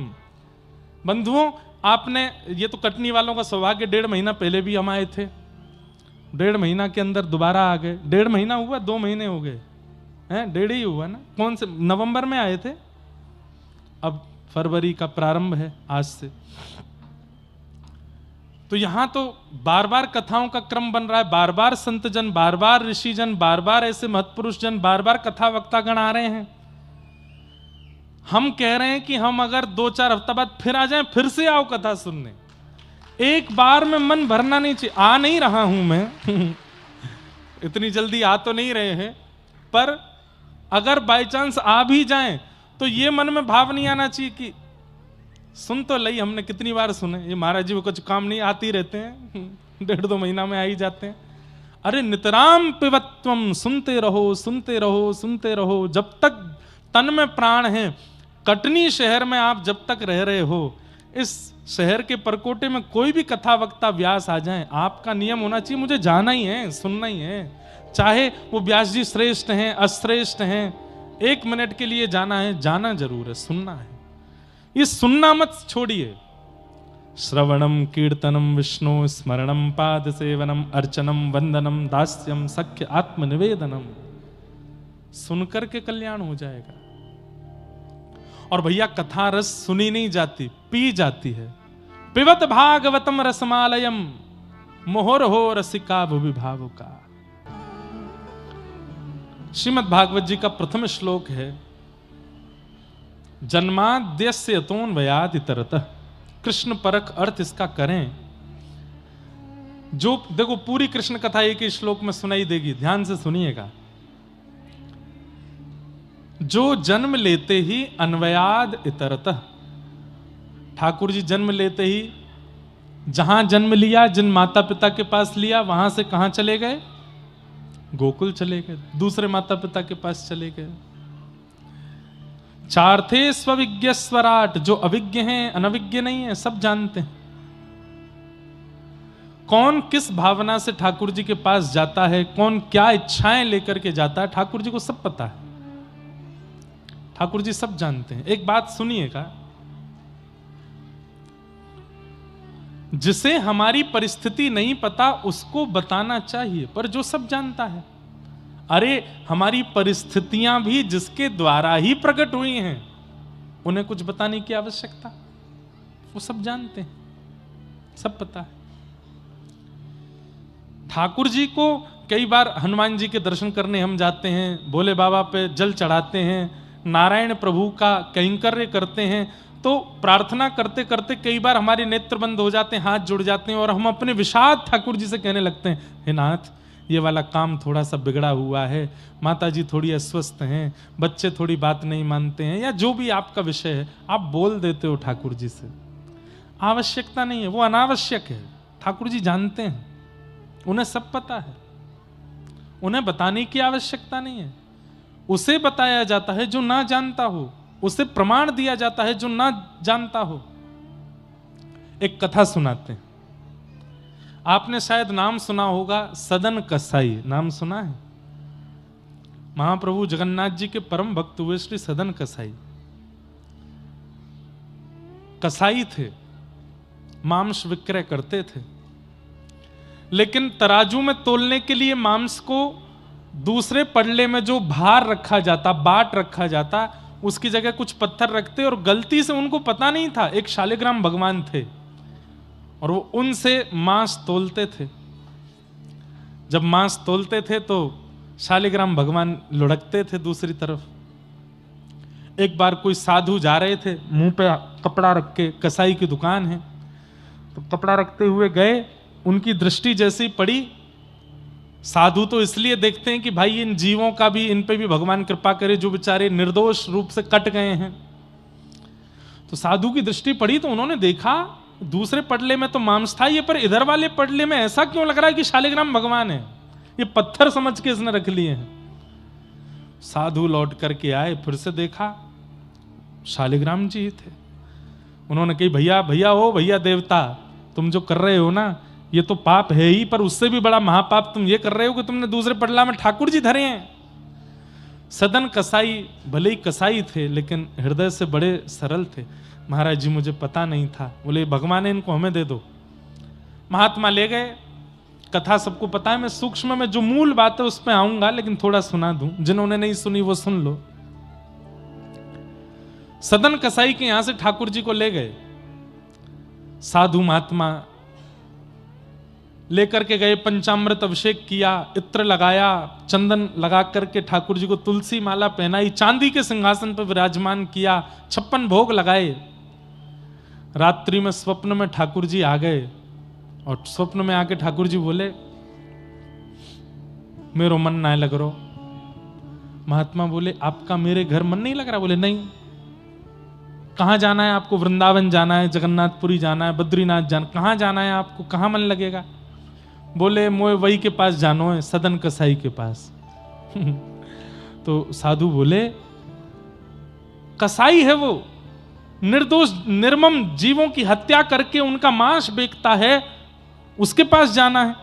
बंधुओं, आपने, ये तो कटनी वालों का सौभाग्य, 1.5 महीना पहले भी हम आए थे, 1.5 महीना के अंदर दोबारा आ गए। 1.5 महीना हुआ, 2 महीने हो गए हैं, 1.5 ही हुआ ना। कौन से नवंबर में आए थे, अब फरवरी का प्रारंभ है आज से। तो यहां तो बार बार कथाओं का क्रम बन रहा है, बार बार संत जन, बार बार ऋषि जन, बार बार ऐसे महत्पुरुष जन, बार बार कथा वक्ता गण आ रहे हैं। हम कह रहे हैं कि हम अगर 2-4 हफ्ता बाद फिर आ जाएं, फिर से आओ कथा सुनने। एक बार में मन भरना नहीं चाहिए। आ नहीं रहा हूं मैं इतनी जल्दी आ तो नहीं रहे हैं, पर अगर बाय चांस आ भी जाएं तो ये मन में भाव नहीं आना चाहिए कि सुन तो लई हमने, कितनी बार सुने, ये महाराज जी को कुछ काम नहीं, आती रहते हैं, 1.5-2 महीना में आ ही जाते हैं। अरे नितराम पिबत्वम, सुनते रहो, सुनते रहो, सुनते रहो, जब तक तन में प्राण है। कटनी शहर में आप जब तक रह रहे हो, इस शहर के परकोटे में कोई भी कथा वक्ता व्यास आ जाए, आपका नियम होना चाहिए मुझे जाना ही है, सुनना ही है। चाहे वो व्यास जी श्रेष्ठ हैं, अश्रेष्ठ हैं, 1 मिनट के लिए जाना है, जाना जरूर है, सुनना है। ये सुनना मत छोड़िए। श्रवणम कीर्तनम विष्णु स्मरणम पाद सेवनम अर्चनम वंदनम दास्यम सख्य आत्मनिवेदनम, सुनकर के कल्याण हो जाएगा। और भैया कथा रस सुनी नहीं जाती, पी जाती है। पिबत भागवतम रसमालयम मोहर हो रसिका भुविभावुका। श्रीमद् भागवत जी का प्रथम श्लोक है, जन्माद्यस्य यतोऽन्वयात् इतरतः। कृष्ण परख अर्थ इसका करें। जो देखो, पूरी कृष्ण कथा एक ही श्लोक में सुनाई देगी, ध्यान से सुनिएगा। जो जन्म लेते ही अन्वयाद इतरतः, ठाकुर जी जन्म लेते ही जहां जन्म लिया, जिन माता पिता के पास लिया, वहां से कहां चले गए? गोकुल चले गए, दूसरे माता पिता के पास चले गए। चार्थे स्वविज्ञ स्वराट, जो अविज्ञ हैं, अनविज्ञ नहीं है, सब जानते हैं। कौन किस भावना से ठाकुर जी के पास जाता है, कौन क्या इच्छाएं लेकर के जाता है, ठाकुर जी को सब पता है। ठाकुर जी सब जानते हैं। एक बात सुनिएगा, जिसे हमारी परिस्थिति नहीं पता उसको बताना चाहिए, पर जो सब जानता है। अरे हमारी परिस्थितियां भी जिसके द्वारा ही प्रकट हुई हैं, उन्हें कुछ बताने की आवश्यकता, वो सब जानते हैं, सब पता है। ठाकुर जी को कई बार हनुमान जी के दर्शन करने हम जाते हैं, भोले बाबा पे जल चढ़ाते हैं, नारायण प्रभु का कैंकर्य करते हैं, तो प्रार्थना करते करते कई बार हमारे नेत्र बंद हो जाते हैं, हाथ जुड़ जाते हैं और हम अपने विषाद ठाकुर जी से कहने लगते हैं, हे नाथ ये वाला काम थोड़ा सा बिगड़ा हुआ है, माता जी थोड़ी अस्वस्थ हैं, बच्चे थोड़ी बात नहीं मानते हैं, या जो भी आपका विषय है आप बोल देते हो ठाकुर जी से। आवश्यकता नहीं है, वो अनावश्यक है। ठाकुर जी जानते हैं, उन्हें सब पता है, उन्हें बताने की आवश्यकता नहीं है। उसे बताया जाता है जो ना जानता हो, उसे प्रमाण दिया जाता है जो ना जानता हो। एक कथा सुनाते हैं, आपने शायद नाम सुना होगा, सदन कसाई, नाम सुना है? महाप्रभु जगन्नाथ जी के परम भक्त हुए श्री सदन कसाई। कसाई थे, मांस विक्रय करते थे, लेकिन तराजू में तोलने के लिए मांस को दूसरे पड़ले में जो भार रखा जाता, बाट रखा जाता, उसकी जगह कुछ पत्थर रखते, और गलती से उनको पता नहीं था एक शालिग्राम भगवान थे और वो उनसे मांस तोलते थे। जब मांस तोलते थे तो शालिग्राम भगवान लुढ़कते थे दूसरी तरफ। एक बार कोई साधु जा रहे थे, मुंह पे कपड़ा रख के, कसाई की दुकान है, तो कपड़ा रखते हुए गए, उनकी दृष्टि जैसी पड़ी, साधु तो इसलिए देखते हैं कि भाई इन जीवों का भी, इन पे भी भगवान कृपा करे जो बेचारे निर्दोष रूप से कट गए हैं। तो साधु की दृष्टि पड़ी तो उन्होंने देखा दूसरे पडले में तो मांस था ये, पर इधर वाले पडले में ऐसा क्यों लग रहा है कि शालिग्राम भगवान है, ये पत्थर समझ के इसने रख लिए हैं। साधु लौट करके आए, फिर से देखा शालिग्राम जी थे। उन्होंने कही, भैया भैया, ओ भैया देवता, तुम जो कर रहे हो ना ये तो पाप है ही, पर उससे भी बड़ा महापाप तुम ये कर रहे हो कि तुमने दूसरे पडला में ठाकुर जी धरे हैं। सदन कसाई भले ही कसाई थे लेकिन हृदय से बड़े सरल थे। महाराज जी मुझे पता नहीं था। बोले भगवान है, इनको हमें दे दो। महात्मा ले गए। कथा सबको पता है, मैं सूक्ष्म में जो मूल बात है उस पर आऊंगा, लेकिन थोड़ा सुना दूं, जिन्होंने नहीं सुनी वो सुन लो। सदन कसाई के यहां से ठाकुर जी को ले गए। साधु महात्मा लेकर के गए, पंचामृत अभिषेक किया, इत्र लगाया, चंदन लगा करके ठाकुर जी को तुलसी माला पहनाई, चांदी के सिंहासन पर विराजमान किया, 56 भोग लगाए। रात्रि में स्वप्न में ठाकुर जी आ गए और स्वप्न में आके ठाकुर जी बोले, मेरो मन ना लग रहा। महात्मा बोले, आपका मेरे घर मन नहीं लग रहा? बोले नहीं। कहां जाना है आपको? वृंदावन जाना है, जगन्नाथपुरी जाना है, बद्रीनाथ जाना, कहां जाना है आपको? कहां मन लगेगा? बोले मोए वही के पास जानो है, सदन कसाई के पास। तो साधु बोले, कसाई है वो, निर्दोष निर्मम जीवों की हत्या करके उनका मांस बेचता है, उसके पास जाना है।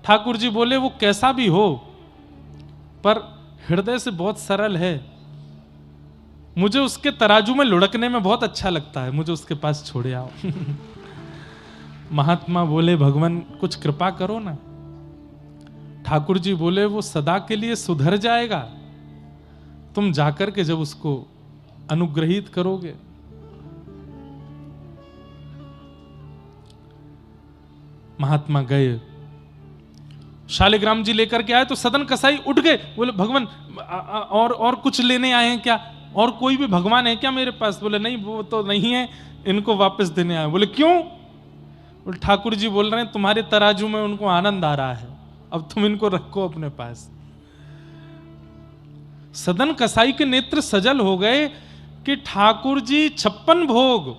ठाकुर जी बोले, वो कैसा भी हो पर हृदय से बहुत सरल है, मुझे उसके तराजू में लुढ़कने में बहुत अच्छा लगता है, मुझे उसके पास छोड़े आओ। महात्मा बोले, भगवान कुछ कृपा करो ना। ठाकुर जी बोले, वो सदा के लिए सुधर जाएगा, तुम जाकर के जब उसको अनुग्रहित करोगे। महात्मा गए, शालिग्राम जी लेकर के आए तो सदन कसाई उठ गए। बोले, भगवान और कुछ लेने आए हैं क्या? और कोई भी भगवान है क्या मेरे पास? बोले नहीं, वो तो नहीं है, इनको वापस देने आए। बोले क्यों? बोले ठाकुर जी बोल रहे हैं तुम्हारे तराजू में उनको आनंद आ रहा है, अब तुम इनको रखो अपने पास। सदन कसाई के नेत्र सजल हो गए कि ठाकुर जी 56 भोग,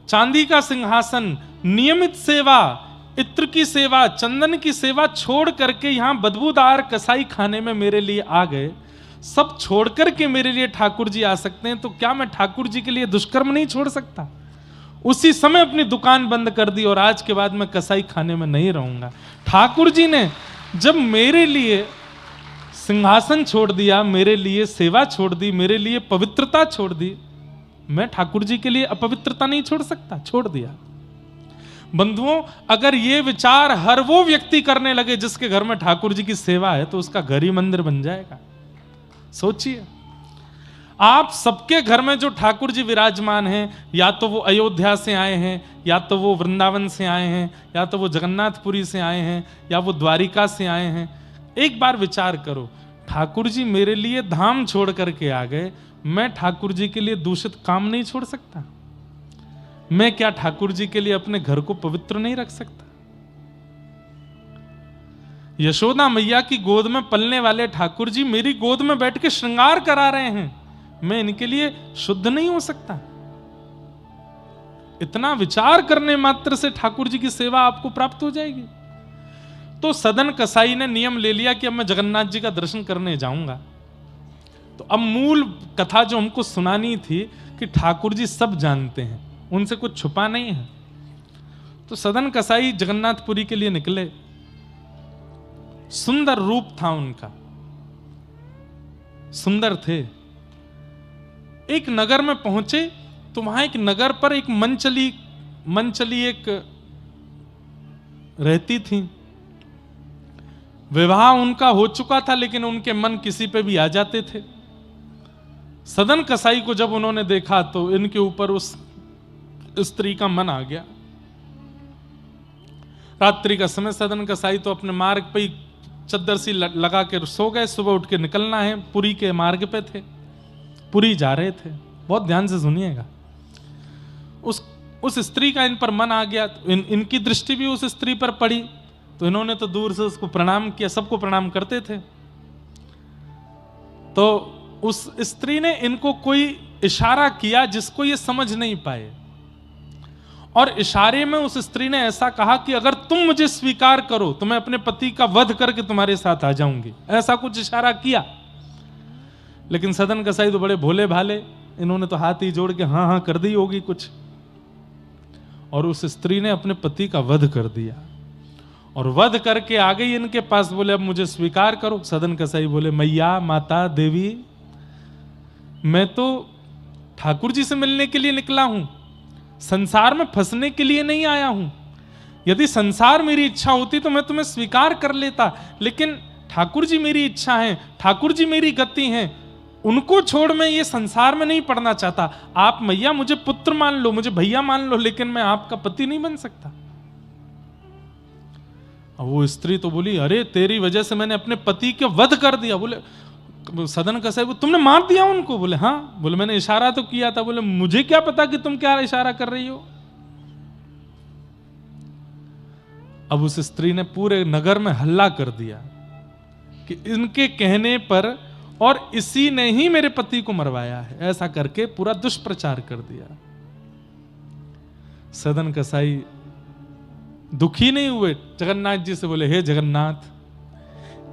चांदी का सिंहासन, नियमित सेवा, इत्र की सेवा, चंदन की सेवा छोड़ करके यहां बदबूदार कसाई खाने में मेरे लिए आ गए। सब छोड़ करके मेरे लिए ठाकुर जी आ सकते हैं, तो क्या मैं ठाकुर जी के लिए दुष्कर्म नहीं छोड़ सकता? उसी समय अपनी दुकान बंद कर दी और आज के बाद मैं कसाई खाने में नहीं रहूंगा। ठाकुर जी ने जब मेरे लिए सिंहासन छोड़ दिया, मेरे लिए सेवा छोड़ दी, मेरे लिए पवित्रता छोड़ दी, मैं ठाकुर जी के लिए अपवित्रता नहीं छोड़ सकता, छोड़ दिया। बंधुओं, अगर ये विचार हर वो व्यक्ति करने लगे जिसके घर में ठाकुर जी की सेवा है, तो उसका घर ही मंदिर बन जाएगा। सोचिए, आप सबके घर में जो ठाकुर जी विराजमान हैं, या तो वो अयोध्या से आए हैं, या तो वो वृंदावन से आए हैं, या तो वो जगन्नाथपुरी से आए हैं, या वो द्वारिका से आए हैं। एक बार विचार करो, ठाकुर जी मेरे लिए धाम छोड़ करके आ गए, मैं ठाकुर जी के लिए दूषित काम नहीं छोड़ सकता? मैं क्या ठाकुर जी के लिए अपने घर को पवित्र नहीं रख सकता? यशोदा मैया की गोद में पलने वाले ठाकुर जी मेरी गोद में बैठ के श्रृंगार करा रहे हैं, मैं इनके लिए शुद्ध नहीं हो सकता? इतना विचार करने मात्र से ठाकुर जी की सेवा आपको प्राप्त हो जाएगी। तो सदन कसाई ने नियम ले लिया कि अब मैं जगन्नाथ जी का दर्शन करने जाऊंगा। तो अब मूल कथा जो हमको सुनानी थी कि ठाकुर जी सब जानते हैं, उनसे कुछ छुपा नहीं है। तो सदन कसाई जगन्नाथपुरी के लिए निकले। सुंदर रूप था उनका, सुंदर थे। एक नगर में पहुंचे तो वहां एक नगर पर एक मनचली एक रहती थी। विवाह उनका हो चुका था, लेकिन उनके मन किसी पे भी आ जाते थे। सदन कसाई को जब उन्होंने देखा तो इनके ऊपर उस स्त्री का मन आ गया। रात्रि का समय, सदन कसाई तो अपने मार्ग पे ही चद्दर सी लगा के सो गए। सुबह उठ के निकलना है, पुरी के मार्ग पे थे, पुरी जा रहे थे। बहुत ध्यान से सुनिएगा। उस स्त्री का इन पर मन आ गया, तो इनकी दृष्टि भी उस स्त्री पर पड़ी, तो इन्होंने तो दूर से उसको प्रणाम किया। सबको प्रणाम करते थे। तो उस स्त्री ने इनको कोई इशारा किया जिसको ये समझ नहीं पाए, और इशारे में उस स्त्री ने ऐसा कहा कि अगर तुम मुझे स्वीकार करो तो मैं अपने पति का वध करके तुम्हारे साथ आ जाऊंगी। ऐसा कुछ इशारा किया। लेकिन सदन कसाई तो बड़े भोले भाले, इन्होंने तो हाथ ही जोड़ के हाँ हाँ कर दी होगी कुछ, और उस स्त्री ने अपने पति का वध कर दिया। और वध करके आ गई इनके पास, बोले अब मुझे स्वीकार करो। सदन कसाई बोले, मैया, माता, देवी, मैं तो ठाकुर जी से मिलने के लिए निकला हूं, संसार में फंसने के लिए नहीं आया हूं। यदि संसार मेरी इच्छा होती तो मैं तुम्हें स्वीकार कर लेता, लेकिन ठाकुर जी मेरी इच्छा है, ठाकुर जी मेरी गति है, उनको छोड़ मैं ये संसार में नहीं पड़ना चाहता। आप मैया मुझे पुत्र मान लो, मुझे भैया मान लो, लेकिन मैं आपका पति नहीं बन सकता। अब वो स्त्री तो बोली, अरे तेरी वजह से मैंने अपने पति के वध कर दिया। बोले सदन कसाई, तुमने मार दिया उनको? बोले हाँ। बोले मैंने इशारा तो किया था। बोले मुझे क्या पता कि तुम क्या इशारा कर रही हो। अब उस स्त्री ने पूरे नगर में हल्ला कर दिया कि इनके कहने पर और इसी ने ही मेरे पति को मरवाया है, ऐसा करके पूरा दुष्प्रचार कर दिया। सदन कसाई दुखी नहीं हुए, जगन्नाथ जी से बोले, हे जगन्नाथ,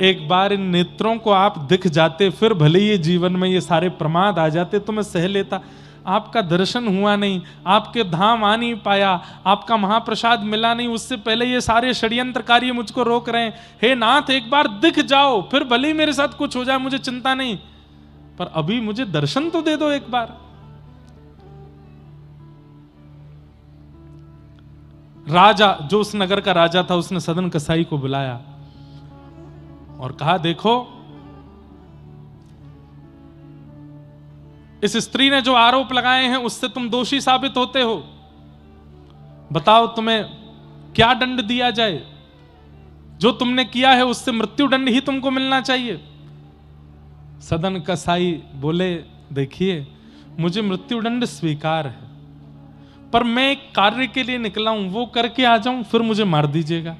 एक बार इन नेत्रों को आप दिख जाते, फिर भले ये जीवन में ये सारे प्रमाद आ जाते तो मैं सह लेता। आपका दर्शन हुआ नहीं, आपके धाम आ नहीं पाया, आपका महाप्रसाद मिला नहीं, उससे पहले ये सारे षड्यंत्रकारी मुझको रोक रहे हैं। हे नाथ, एक बार दिख जाओ, फिर भले ही मेरे साथ कुछ हो जाए, मुझे चिंता नहीं, पर अभी मुझे दर्शन तो दे दो एक बार। राजा, जो उस नगर का राजा था, उसने सदन कसाई को बुलाया और कहा, देखो इस स्त्री ने जो आरोप लगाए हैं उससे तुम दोषी साबित होते हो। बताओ तुम्हें क्या दंड दिया जाए। जो तुमने किया है उससे मृत्यु दंड ही तुमको मिलना चाहिए। सदन कसाई बोले, देखिए मुझे मृत्यु दंड स्वीकार है, पर मैं एक कार्य के लिए निकला हूं, वो करके आ जाऊं, फिर मुझे मार दीजिएगा।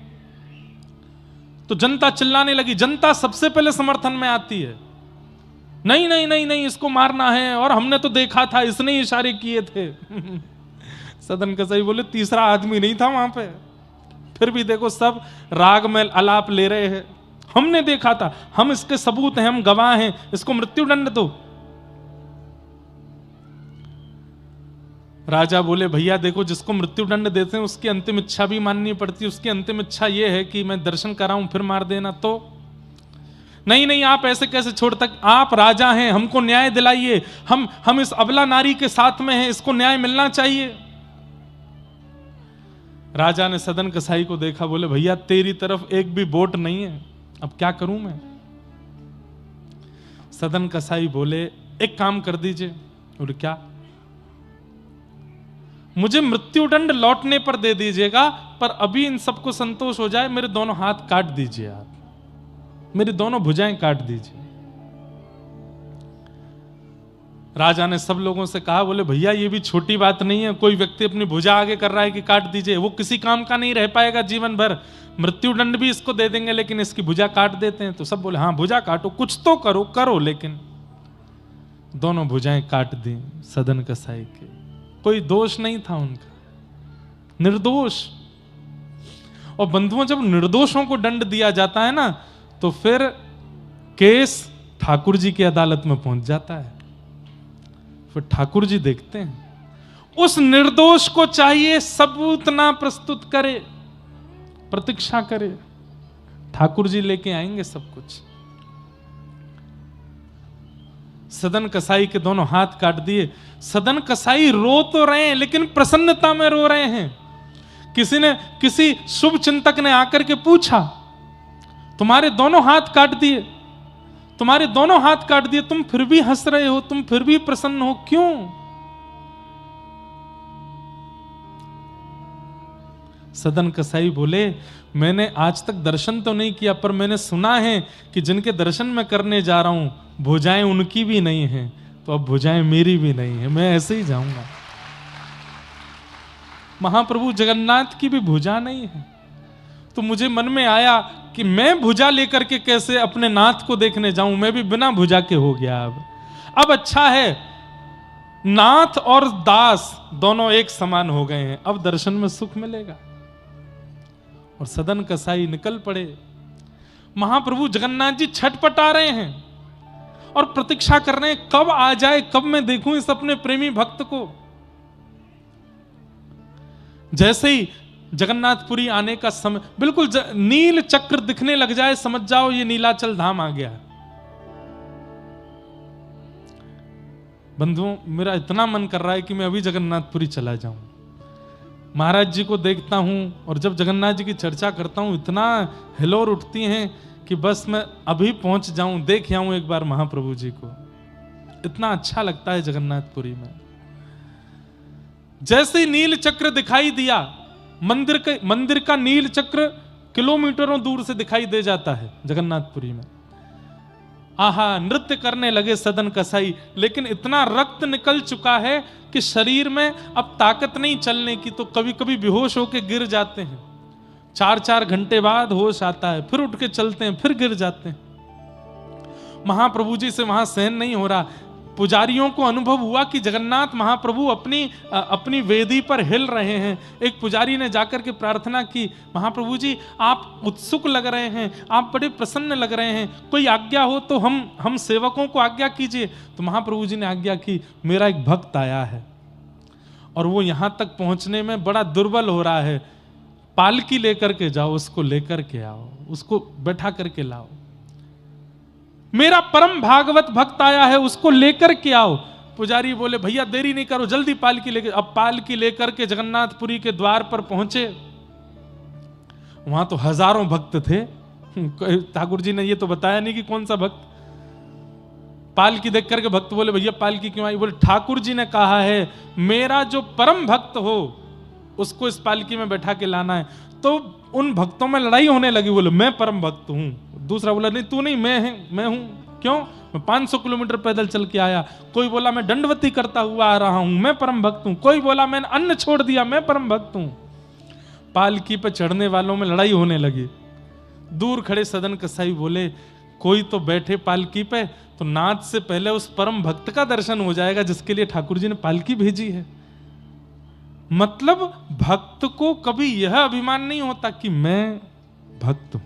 तो जनता चिल्लाने लगी। जनता सबसे पहले समर्थन में आती है, नहीं नहीं नहीं नहीं, इसको मारना है, और हमने तो देखा था, इसने इशारे किए थे। सदन कसाई बोले, तीसरा आदमी नहीं था वहां पे, फिर भी देखो सब राग में आलाप ले रहे हैं, हमने देखा था, हम इसके सबूत हैं, हम गवाह हैं, इसको मृत्यु दंड दो। राजा बोले, भैया देखो, जिसको मृत्यु दंड देते हैं उसकी अंतिम इच्छा भी माननी पड़ती है। उसकी अंतिम इच्छा यह है कि मैं दर्शन कराऊं फिर मार देना, तो नहीं नहीं, आप ऐसे कैसे छोड़ तक, आप राजा हैं, हमको न्याय दिलाइए, हम इस अबला नारी के साथ में हैं, इसको न्याय मिलना चाहिए। राजा ने सदन कसाई को देखा, बोले भैया तेरी तरफ एक भी वोट नहीं है, अब क्या करूं मैं। सदन कसाई बोले एक काम कर दीजिए। बोले क्या? मुझे मृत्युदंड लौटने पर दे दीजिएगा, पर अभी इन सबको संतोष हो जाए मेरे दोनों हाथ काट दीजिए, आप मेरी दोनों भुजाएं काट दीजिए। राजा ने सब लोगों से कहा, बोले भैया ये भी छोटी बात नहीं है, कोई व्यक्ति अपनी भुजा आगे कर रहा है कि काट दीजिए, वो किसी काम का नहीं रह पाएगा जीवन भर, मृत्युदंड भी इसको दे देंगे लेकिन इसकी भुजा काट देते हैं। तो सब बोले हाँ भुजा काटो, कुछ तो करो करो। लेकिन दोनों भुजाएं काट दी सदन कसाई के, कोई दोष नहीं था उनका, निर्दोष। और बंधुओं, जब निर्दोषों को दंड दिया जाता है ना, तो फिर केस ठाकुर जी की अदालत में पहुंच जाता है। फिर ठाकुर जी देखते हैं उस निर्दोष को चाहिए सबूत ना प्रस्तुत करे, प्रतीक्षा करे, ठाकुर जी लेके आएंगे सब कुछ। सदन कसाई के दोनों हाथ काट दिए। सदन कसाई रो तो रहे हैं लेकिन प्रसन्नता में रो रहे हैं। किसी शुभ चिंतक ने आकर के पूछा, तुम्हारे दोनों हाथ काट दिए, तुम्हारे दोनों हाथ काट दिए, तुम फिर भी हंस रहे हो, तुम फिर भी प्रसन्न हो, क्यों? सदन कसाई बोले, मैंने आज तक दर्शन तो नहीं किया, पर मैंने सुना है कि जिनके दर्शन मैं करने जा रहा हूं भुजाएं उनकी भी नहीं है, तो अब भुजाएं मेरी भी नहीं है, मैं ऐसे ही जाऊंगा। महाप्रभु जगन्नाथ की भी भुजा नहीं है। तो मुझे मन में आया कि मैं भुजा लेकर के कैसे अपने नाथ को देखने जाऊं, मैं भी बिना भुजा के हो गया। अब अच्छा है, नाथ और दास दोनों एक समान हो गए हैं, अब दर्शन में सुख मिलेगा। और सदन कसाई निकल पड़े। महाप्रभु जगन्नाथ जी छटपटा रहे हैं और प्रतीक्षा कर रहे हैं, कब आ जाए, कब मैं देखूं इस अपने प्रेमी भक्त को। जैसे ही जगन्नाथपुरी आने का समय, बिल्कुल नील चक्र दिखने लग जाए, समझ जाओ ये नीलाचल धाम आ गया। बंधुओं, मेरा इतना मन कर रहा है कि मैं अभी जगन्नाथपुरी चला जाऊं, महाराज जी को देखता हूं, और जब जगन्नाथ जी की चर्चा करता हूं इतना हिलोर उठती हैं कि बस मैं अभी पहुंच जाऊं, देख आऊं एक बार महाप्रभु जी को। इतना अच्छा लगता है जगन्नाथपुरी में। जैसे ही नील चक्र दिखाई दिया, मंदिर का नील चक्र किलोमीटरों दूर से दिखाई दे जाता है जगन्नाथपुरी में। आहा, नृत्य करने लगे सदन कसाई, लेकिन इतना रक्त निकल चुका है कि शरीर में अब ताकत नहीं चलने की, तो कभी कभी बेहोश होकर गिर जाते हैं। 4-4 घंटे बाद होश आता है, फिर उठ के चलते हैं, फिर गिर जाते हैं। महाप्रभु जी से वहां सहन नहीं हो रहा। पुजारियों को अनुभव हुआ कि जगन्नाथ महाप्रभु अपनी वेदी पर हिल रहे हैं। एक पुजारी ने जाकर के प्रार्थना की, महाप्रभु जी आप उत्सुक लग रहे हैं, आप बड़े प्रसन्न लग रहे हैं, कोई आज्ञा हो तो हम सेवकों को आज्ञा कीजिए। तो महाप्रभु जी ने आज्ञा की, मेरा एक भक्त आया है और वो यहां तक पहुंचने में बड़ा दुर्बल हो रहा है, पालकी लेकर के जाओ, उसको लेकर के आओ, उसको बैठा करके लाओ। मेरा परम भागवत भक्त आया है, उसको लेकर के आओ। पुजारी बोले, भैया देरी नहीं करो, जल्दी पालकी लेकर। अब पालकी लेकर के जगन्नाथपुरी के द्वार पर पहुंचे। वहां तो हजारों भक्त थे। ठाकुर जी ने ये तो बताया नहीं कि कौन सा भक्त। पालकी देख करके भक्त बोले, भैया पालकी क्यों आई? बोले, ठाकुर जी ने कहा है मेरा जो परम भक्त हो उसको इस पालकी में बैठा के लाना है। तो उन भक्तों में लड़ाई होने लगी। बोले, मैं परम भक्त हूं। दूसरा बोला, नहीं तू नहीं, मैं हूं। क्यों? मैं 500 किलोमीटर पैदल चल के आया। कोई बोला, मैं दंडवती करता हुआ आ रहा हूं, मैं परम भक्त हूं। कोई बोला, मैंने अन्न छोड़ दिया, मैं परम भक्त हूं। पालकी पे चढ़ने वालों में लड़ाई होने लगी। दूर खड़े सदन कसाई बोले, कोई तो बैठे पालकी पे, तो नाथ से पहले उस परम भक्त का दर्शन हो जाएगा जिसके लिए ठाकुर जी ने पालकी भेजी है। मतलब भक्त को कभी यह अभिमान नहीं होता कि मैं भक्त हूं।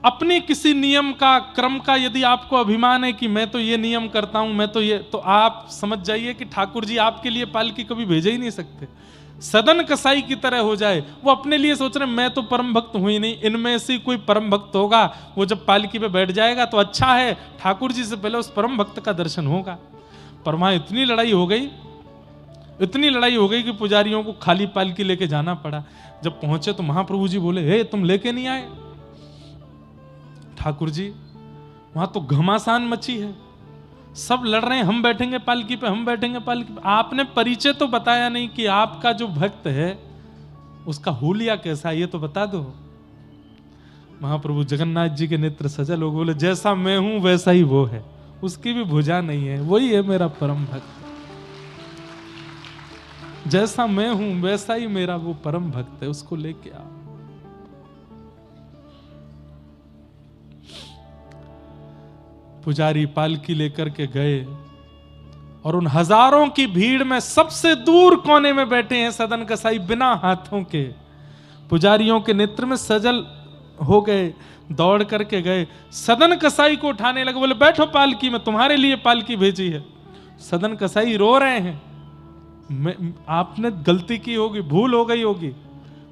अपने किसी नियम का, क्रम का यदि आपको अभिमान है कि मैं तो ये नियम करता हूं, मैं तो ये, तो आप समझ जाइए कि ठाकुर जी आपके लिए पालकी कभी भेज ही नहीं सकते। सदन कसाई की तरह हो जाए, वो अपने लिए सोच रहे मैं तो परम भक्त हूं ही नहीं, इनमें से कोई परम भक्त होगा, वो जब पालकी पे बैठ जाएगा तो अच्छा है, ठाकुर जी से पहले उस परम भक्त का दर्शन होगा। पर वहां इतनी लड़ाई हो गई, इतनी लड़ाई हो गई कि पुजारियों को खाली पालकी लेके जाना पड़ा। जब पहुंचे तो महाप्रभु जी बोले, हे तुम लेके नहीं आए? ठाकुर जी वहां तो घमासान मची है, सब लड़ रहे हैं, हम बैठेंगे पालकी पे, हम बैठेंगे पालकी पे। आपने परिचय तो बताया नहीं कि आपका जो भक्त है उसका हुलिया कैसा है, ये तो बता दो। महाप्रभु जगन्नाथ जी के नेत्र सजल हो, बोले जैसा मैं हूं वैसा ही वो है, उसकी भी भुजा नहीं है, वही है मेरा परम भक्त। जैसा मैं हूं वैसा ही मेरा वो परम भक्त है, उसको लेके आओ। पुजारी पालकी लेकर के गए और उन हजारों की भीड़ में सबसे दूर कोने में बैठे हैं सदन कसाई, बिना हाथों के। पुजारियों के नेत्र में सजल हो गए, दौड़ करके गए, सदन कसाई को उठाने लगे, बोले बैठो पालकी में, तुम्हारे लिए पालकी भेजी है। सदन कसाई रो रहे हैं, आपने गलती की होगी, भूल हो गई होगी।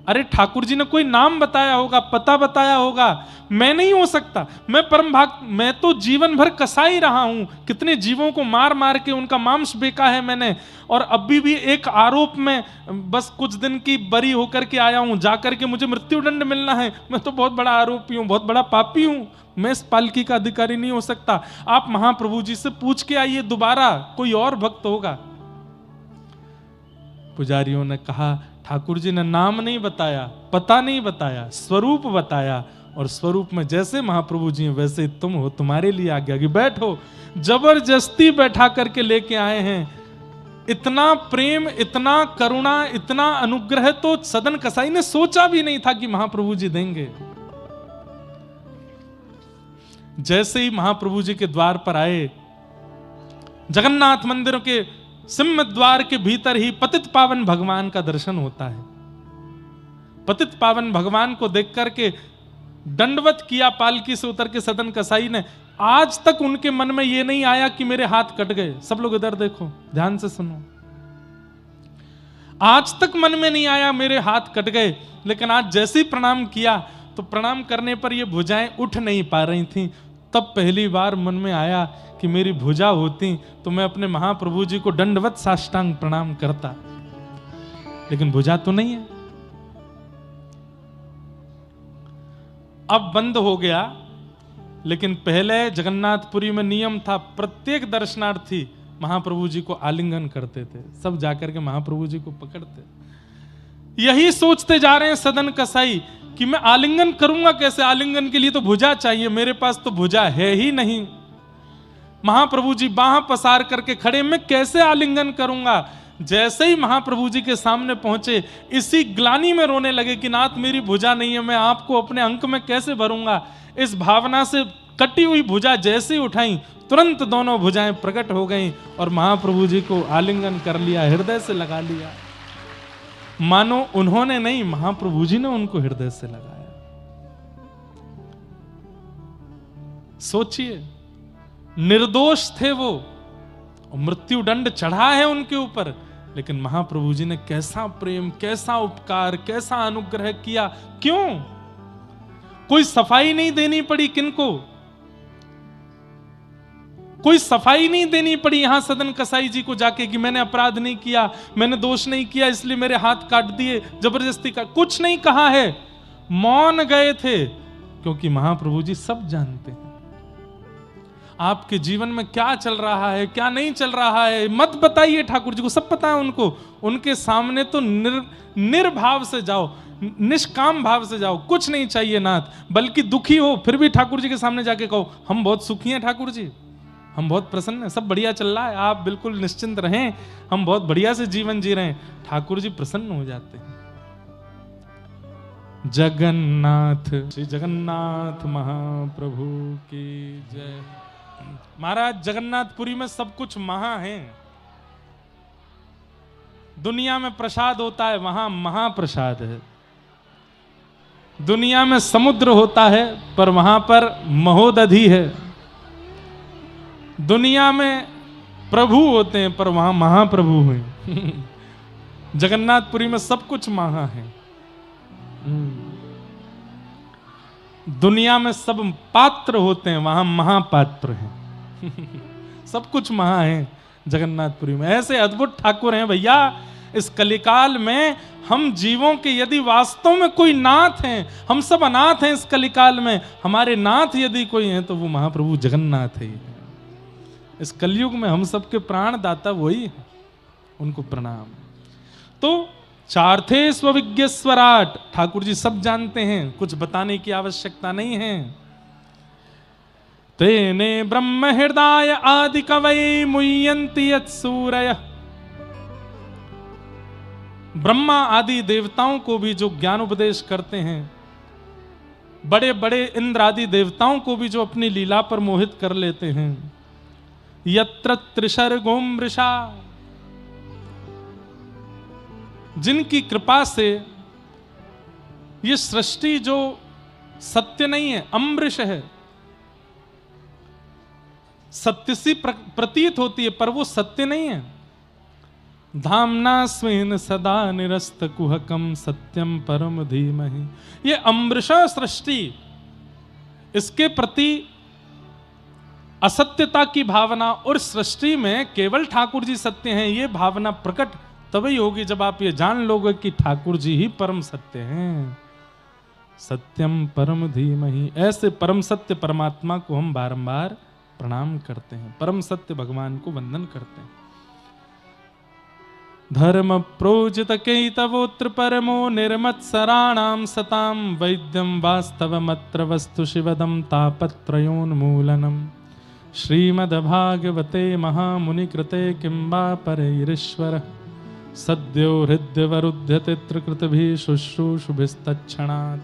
अरे ठाकुर जी ने कोई नाम बताया होगा, पता बताया होगा, मैं नहीं हो सकता, मैं परम भक्त, मैं तो जीवन भर कसाई रहा हूं, कितने जीवों को मार मार के उनका मांस बेका है मैंने, और अभी भी एक आरोप में बस कुछ दिन की बरी होकर के आया हूं, जाकर के मुझे मृत्युदंड मिलना है, मैं तो बहुत बड़ा आरोपी हूं, बहुत बड़ा पापी हूं, मैं इस पालकी का अधिकारी नहीं हो सकता। आप महाप्रभु जी से पूछ के आइए, दोबारा कोई और भक्त होगा। पुजारियों ने कहा, ठाकुर जी ने नाम नहीं बताया, पता नहीं बताया, स्वरूप बताया, और स्वरूप में जैसे महाप्रभु जी हैं वैसे तुम हो, तुम्हारे लिए आज्ञा की, बैठो। जबरदस्ती बैठा करके लेके आए हैं। इतना प्रेम, इतना करुणा, इतना अनुग्रह तो सदन कसाई ने सोचा भी नहीं था कि महाप्रभु जी देंगे। जैसे ही महाप्रभु जी के द्वार पर आए, जगन्नाथ मंदिर के सिंह द्वार के भीतर ही पतित पावन भगवान का दर्शन होता है। पतित पावन भगवान को देख करके दंडवत किया पालकी से उतर के सदन कसाई ने। आज तक उनके मन में यह नहीं आया कि मेरे हाथ कट गए। सब लोग इधर देखो, ध्यान से सुनो। आज तक मन में नहीं आया मेरे हाथ कट गए, लेकिन आज जैसे ही प्रणाम किया तो प्रणाम करने पर ये भुजाएं उठ नहीं पा रही थीं। तब पहली बार मन में आया कि मेरी भुजा होती तो मैं अपने महाप्रभु जी को दंडवत साष्टांग प्रणाम करता, लेकिन भुजा तो नहीं है। अब बंद हो गया, लेकिन पहले जगन्नाथपुरी में नियम था, प्रत्येक दर्शनार्थी महाप्रभु जी को आलिंगन करते थे, सब जाकर के महाप्रभु जी को पकड़ते। यही सोचते जा रहे हैं सदन कसाई कि मैं आलिंगन करूंगा कैसे, आलिंगन के लिए तो भुजा चाहिए, मेरे पास तो भुजा है ही नहीं। महाप्रभु जी बाह पसार करके खड़े, मैं कैसे आलिंगन करूंगा। जैसे ही महाप्रभु जी के सामने पहुंचे, इसी ग्लानि में रोने लगे कि नाथ मेरी भुजा नहीं है, मैं आपको अपने अंक में कैसे भरूंगा। इस भावना से कटी हुई भुजा जैसे ही उठाई, तुरंत दोनों भुजाएं प्रकट हो गईं और महाप्रभु जी को आलिंगन कर लिया, हृदय से लगा लिया। मानो उन्होंने नहीं, महाप्रभु जी ने उनको हृदय से लगाया। सोचिए, निर्दोष थे वो, मृत्यु दंड चढ़ा है उनके ऊपर, लेकिन महाप्रभु जी ने कैसा प्रेम, कैसा उपकार, कैसा अनुग्रह किया। क्यों? कोई सफाई नहीं देनी पड़ी किनको, कोई सफाई नहीं देनी पड़ी यहां सदन कसाई जी को जाके कि मैंने अपराध नहीं किया, मैंने दोष नहीं किया, इसलिए मेरे हाथ काट दिए, जबरदस्ती का कुछ नहीं कहा है। मौन गए थे, क्योंकि महाप्रभु जी सब जानते हैं आपके जीवन में क्या चल रहा है, क्या नहीं चल रहा है। मत बताइए, ठाकुर जी को सब पता है उनको। उनके सामने तो निर्भाव से जाओ, निष्काम भाव से जाओ, कुछ नहीं चाहिए नाथ। बल्कि दुखी हो फिर भी ठाकुर जी के सामने जाके कहो, हम बहुत सुखी हैं ठाकुर जी, हम बहुत प्रसन्न हैं, सब बढ़िया चल रहा है, आप बिल्कुल निश्चिंत रहें, हम बहुत बढ़िया से जीवन जी रहे हैं। ठाकुर जी प्रसन्न हो जाते हैं। जगन्नाथ, श्री जगन्नाथ महाप्रभु की जय। महाराज, जगन्नाथपुरी में सब कुछ महा है। दुनिया में प्रसाद होता है, वहां महाप्रसाद है। दुनिया में समुद्र होता है, पर वहां पर महोदधि है। दुनिया में प्रभु होते हैं, पर वहां महाप्रभु हैं। जगन्नाथपुरी में सब कुछ महा है। दुनिया में सब पात्र होते हैं, वहां महापात्र हैं। सब कुछ महा है, जगन्नाथपुरी में। ऐसे अद्भुत ठाकुर हैं भैया इस कलिकाल में। हम जीवों के यदि वास्तव में कोई नाथ हैं, हम सब अनाथ हैं इस कलिकाल में, हमारे नाथ यदि कोई हैं तो वो महाप्रभु जगन्नाथ ही है। इस कलयुग में हम सबके प्राण दाता वही हैं, उनको प्रणाम। तो चार थे स्वविज्ञ स्वराट, ठाकुर जी सब जानते हैं, कुछ बताने की आवश्यकता नहीं है। तेने ब्रह्म हृदय आदि कवै मुह्यन्ति यत्सूरय, ब्रह्मा आदि देवताओं को भी जो ज्ञान उपदेश करते हैं, बड़े बड़े इंद्र आदि देवताओं को भी जो अपनी लीला पर मोहित कर लेते हैं। यत्र त्रिशर्गोम वृषा, जिनकी कृपा से ये सृष्टि जो सत्य नहीं है, अमृष है, सत्य सी प्रतीत होती है पर वो सत्य नहीं है। धामना स्वेन सदा निरस्त कुहकम सत्यम परम धीमहि, ये अमृषा सृष्टि, इसके प्रति असत्यता की भावना और सृष्टि में केवल ठाकुर जी सत्य हैं, ये भावना प्रकट तभी होगी जब आप ये जान लोगे कि ठाकुर जी ही परम सत्य हैं। सत्यम परम धीमहि, ऐसे परम सत्य परमात्मा को हम बारंबार प्रणाम करते हैं, परम सत्य भगवान को वंदन करते हैं। धर्म प्रोजित कैतवोत्र परमो निर्मत्सराणाम सताम वैद्यम वास्तवमत्र वस्तु शिवदम तापत्रयोन्मूलनम। श्रीमद्भागवते महामुनि कृते किंबा परैरीश्वर सद्यो हृद्यवरुध्यते त्रिकृतभिः शुश्रूषुभिस्तत्क्षणात्।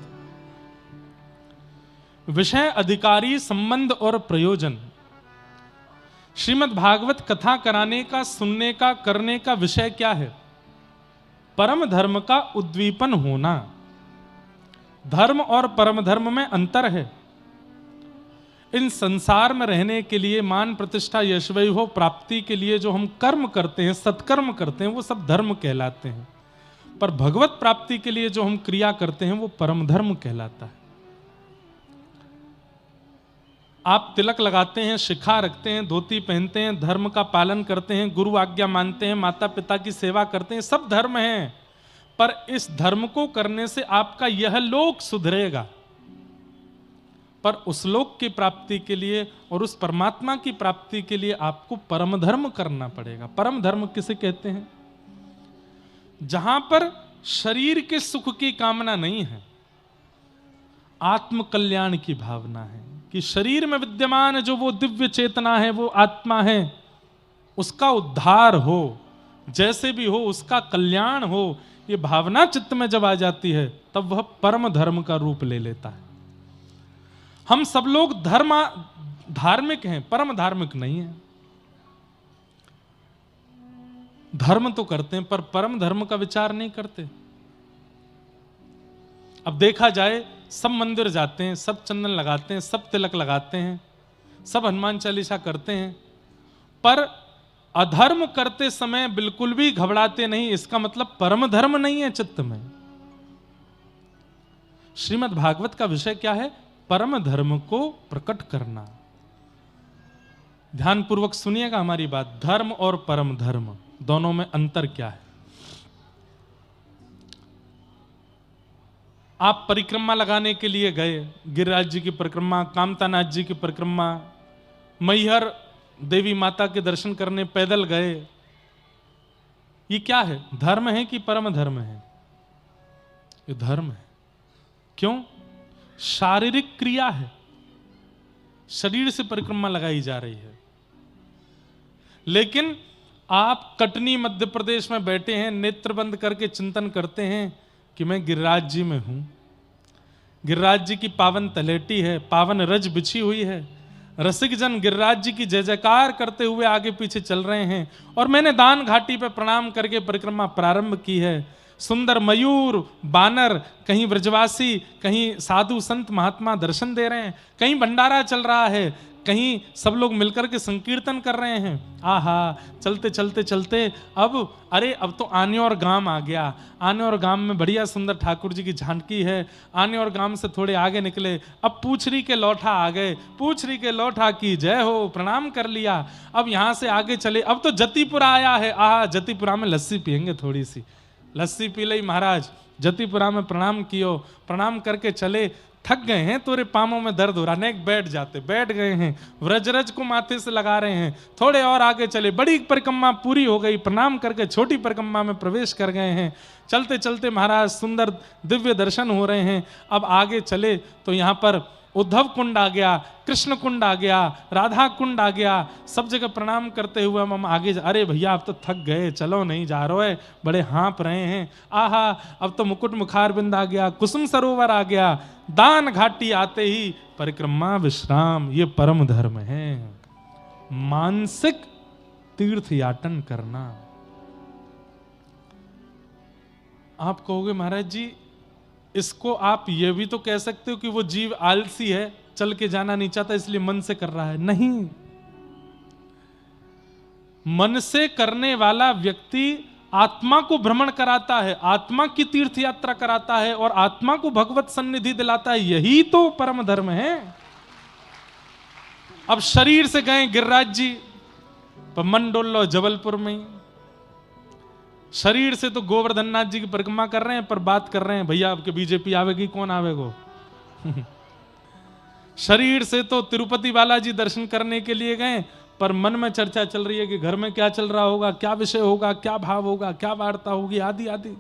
विषय, अधिकारी, संबंध और प्रयोजन। श्रीमद् भागवत कथा कराने का, सुनने का, करने का विषय क्या है? परम धर्म का उद्दीपन होना। धर्म और परम धर्म में अंतर है। इन संसार में रहने के लिए, मान प्रतिष्ठा यश वैभव प्राप्ति के लिए जो हम कर्म करते हैं, सत्कर्म करते हैं, वो सब धर्म कहलाते हैं। पर भगवत प्राप्ति के लिए जो हम क्रिया करते हैं वो परम धर्म कहलाता है। आप तिलक लगाते हैं, शिखा रखते हैं, धोती पहनते हैं, धर्म का पालन करते हैं, गुरु आज्ञा मानते हैं, माता पिता की सेवा करते हैं, सब धर्म हैं। पर इस धर्म को करने से आपका यह लोक सुधरेगा, पर उस लोक की प्राप्ति के लिए और उस परमात्मा की प्राप्ति के लिए आपको परम धर्म करना पड़ेगा। परम धर्म किसे कहते हैं? जहां पर शरीर के सुख की कामना नहीं है, आत्म कल्याण की भावना है कि शरीर में विद्यमान जो वो दिव्य चेतना है, वो आत्मा है, उसका उद्धार हो, जैसे भी हो उसका कल्याण हो, ये भावना चित्त में जब आ जाती है तब वह परम धर्म का रूप ले लेता है। हम सब लोग धार्मिक हैं, परम धार्मिक नहीं है। धर्म तो करते हैं पर परम धर्म का विचार नहीं करते। अब देखा जाए, सब मंदिर जाते हैं, सब चंदन लगाते हैं, सब तिलक लगाते हैं, सब हनुमान चालीसा करते हैं, पर अधर्म करते समय बिल्कुल भी घबराते नहीं। इसका मतलब परम धर्म नहीं है चित्त में। श्रीमद् भागवत का विषय क्या है? परम धर्म को प्रकट करना। ध्यान पूर्वक सुनिएगा हमारी बात। धर्म और परम धर्म दोनों में अंतर क्या है? आप परिक्रमा लगाने के लिए गए, गिरिराज जी की परिक्रमा, कामतानाथ जी की परिक्रमा, मैहर देवी माता के दर्शन करने पैदल गए, ये क्या है? धर्म है कि परम धर्म है? ये धर्म है। क्यों? शारीरिक क्रिया है, शरीर से परिक्रमा लगाई जा रही है। लेकिन आप कटनी मध्य प्रदेश में बैठे हैं, नेत्र बंद करके चिंतन करते हैं कि मैं गिरिराज जी में हूं, गिरिराज जी की पावन तलेटी है, पावन रज बिछी हुई है, रसिक जन गिरिराज जी की जय जयकार करते हुए आगे पीछे चल रहे हैं, और मैंने दान घाटी पर प्रणाम करके परिक्रमा प्रारंभ की है। सुंदर मयूर, बानर, कहीं ब्रजवासी, कहीं साधु संत महात्मा दर्शन दे रहे हैं, कहीं भंडारा चल रहा है, कहीं सब लोग मिलकर के संकीर्तन कर रहे हैं। आहा, चलते चलते चलते अब अरे अब तो आने और गांव आ गया। आने और गांव में बढ़िया सुंदर ठाकुर जी की झांकी है। आने और गांव से थोड़े आगे निकले, अब पूछरी के लौठा आ गए। पूछरी के लौठा की जय हो, प्रणाम कर लिया। अब यहां से आगे चले, अब तो जतीपुरा आया है। आहा, जतीपुरा में लस्सी पियेंगे, थोड़ी सी लस्सी पी ली महाराज। जतीपुरा में प्रणाम कियो, प्रणाम करके चले। थक गए हैं, तोरे पामों में दर्द हो रहा, नेक बैठ गए हैं। व्रजरज को माथे से लगा रहे हैं। थोड़े और आगे चले, बड़ी परिक्रमा पूरी हो गई, प्रणाम करके छोटी परिक्रमा में प्रवेश कर गए हैं। चलते चलते महाराज सुंदर दिव्य दर्शन हो रहे हैं। अब आगे चले तो यहाँ पर उद्धव कुंड आ गया, कृष्ण कुंड आ गया, राधा कुंड आ गया। सब जगह प्रणाम करते हुए हम आगे अरे भैया अब तो थक गए, चलो नहीं जा रहे, बड़े हाँप रहे हैं। आहा, अब तो मुकुट मुखारबिंद आ गया, कुसुम सरोवर आ गया। दान घाटी आते ही परिक्रमा विश्राम, ये परम धर्म है। मानसिक तीर्थयाटन करना। आप कहोगे महाराज जी इसको आप ये भी तो कह सकते हो कि वो जीव आलसी है, चल के जाना नहीं चाहता इसलिए मन से कर रहा है। नहीं, मन से करने वाला व्यक्ति आत्मा को भ्रमण कराता है, आत्मा की तीर्थ यात्रा कराता है और आत्मा को भगवत सन्निधि दिलाता है। यही तो परम धर्म है। अब शरीर से गए गिरिराज जी, पर मन डोल लो जबलपुर में। शरीर से तो गोवर्धन नाथ जी की परिक्रमा कर रहे हैं, पर बात कर रहे हैं भैया आपके बीजेपी आवेगी, कौन आवेगो। शरीर से तो तिरुपति बालाजी दर्शन करने के लिए गए, पर मन में चर्चा चल रही है कि घर में क्या चल रहा होगा, क्या विषय होगा, क्या भाव होगा, क्या वार्ता होगी, आदि आदि।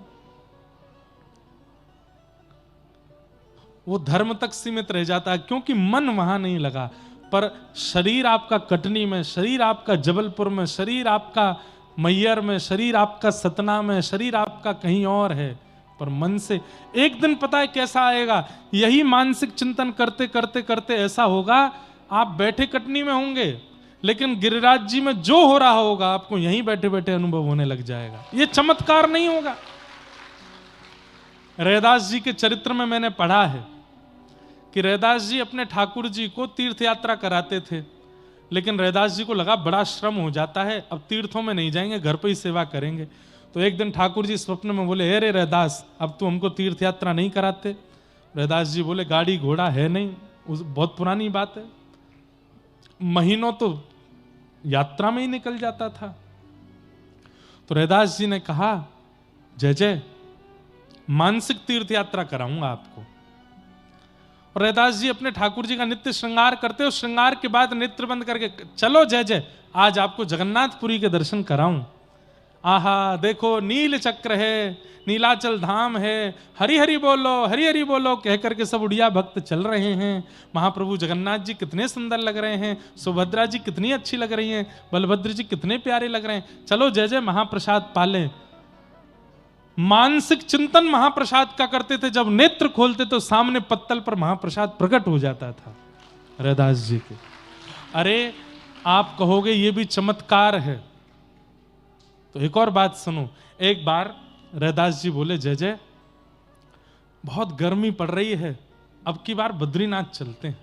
वो धर्म तक सीमित रह जाता है क्योंकि मन वहां नहीं लगा। पर शरीर आपका कटनी में, शरीर आपका जबलपुर में, शरीर आपका मैयर में, शरीर आपका सतना में, शरीर आपका कहीं और है, पर मन से एक दिन पता है कैसा आएगा। यही मानसिक चिंतन करते करते करते ऐसा होगा, आप बैठे कटनी में होंगे लेकिन गिरिराज जी में जो हो रहा होगा आपको यहीं बैठे बैठे अनुभव होने लग जाएगा। ये चमत्कार नहीं होगा। रैदास जी के चरित्र में मैंने पढ़ा है कि रैदास जी अपने ठाकुर जी को तीर्थ यात्रा कराते थे, लेकिन रैदास जी को लगा बड़ा श्रम हो जाता है, अब तीर्थों में नहीं जाएंगे, घर पर ही सेवा करेंगे। तो एक दिन ठाकुर जी स्वप्न में बोले, अरे रैदास अब तू हमको तीर्थ यात्रा नहीं कराते। रैदास जी बोले, गाड़ी घोड़ा है नहीं, बहुत पुरानी बात है, महीनों तो यात्रा में ही निकल जाता था। तो रैदास जी ने कहा, जय जय, मानसिक तीर्थ यात्रा कराऊंगा आपको। और रैदास जी अपने ठाकुर जी का नित्य श्रृंगार करते हो, श्रृंगार के बाद नेत्र बंद करके, चलो जय जय, आज आपको जगन्नाथपुरी के दर्शन कराऊं। आहा, देखो नील चक्र है, नीलाचल धाम है, हरि हरि बोलो कह करके सब उड़िया भक्त चल रहे हैं। महाप्रभु जगन्नाथ जी कितने सुंदर लग रहे हैं, सुभद्रा जी कितनी अच्छी लग रही हैं, बलभद्र जी कितने प्यारे लग रहे हैं, चलो जय जय महाप्रसाद पालें। मानसिक चिंतन महाप्रसाद का करते थे, जब नेत्र खोलते तो सामने पत्तल पर महाप्रसाद प्रकट हो जाता था रैदास जी के। अरे आप कहोगे ये भी चमत्कार है, तो एक और बात सुनो। एक बार रैदास जी बोले, जय जय बहुत गर्मी पड़ रही है, अब की बार बद्रीनाथ चलते हैं,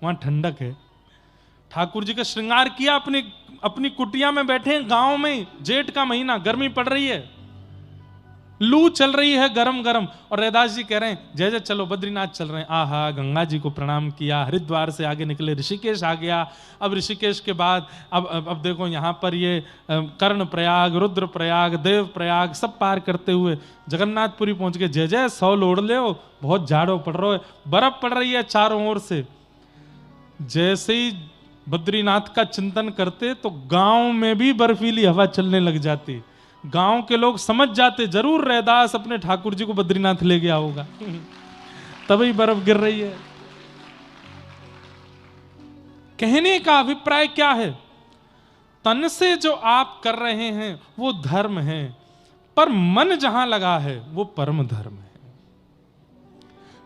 वहां ठंडक है। ठाकुर जी का श्रृंगार किया, अपनी कुटिया में बैठे गांव में, जेठ का महीना, गर्मी पड़ रही है, लू चल रही है गरम गरम, और रैदास जी कह रहे हैं जय जय चलो बद्रीनाथ चल रहे हैं। आहा, गंगा जी को प्रणाम किया, हरिद्वार से आगे निकले, ऋषिकेश आ गया। अब ऋषिकेश के बाद अब देखो यहाँ पर ये कर्ण प्रयाग, रुद्र प्रयाग, देव प्रयाग सब पार करते हुए जगन्नाथपुरी पहुंच गए। जय जय सौल ओढ़ ले, बहुत झाड़ो पड़ रहा है, बर्फ पड़ रही है चारों ओर से। जैसे ही बद्रीनाथ का चिंतन करते तो गांव में भी बर्फीली हवा चलने लग जाती। गांव के लोग समझ जाते जरूर रैदास अपने ठाकुर जी को बद्रीनाथ ले गया होगा, तभी बर्फ गिर रही है। कहने का अभिप्राय क्या है? तन से जो आप कर रहे हैं वो धर्म है, पर मन जहां लगा है वो परम धर्म है।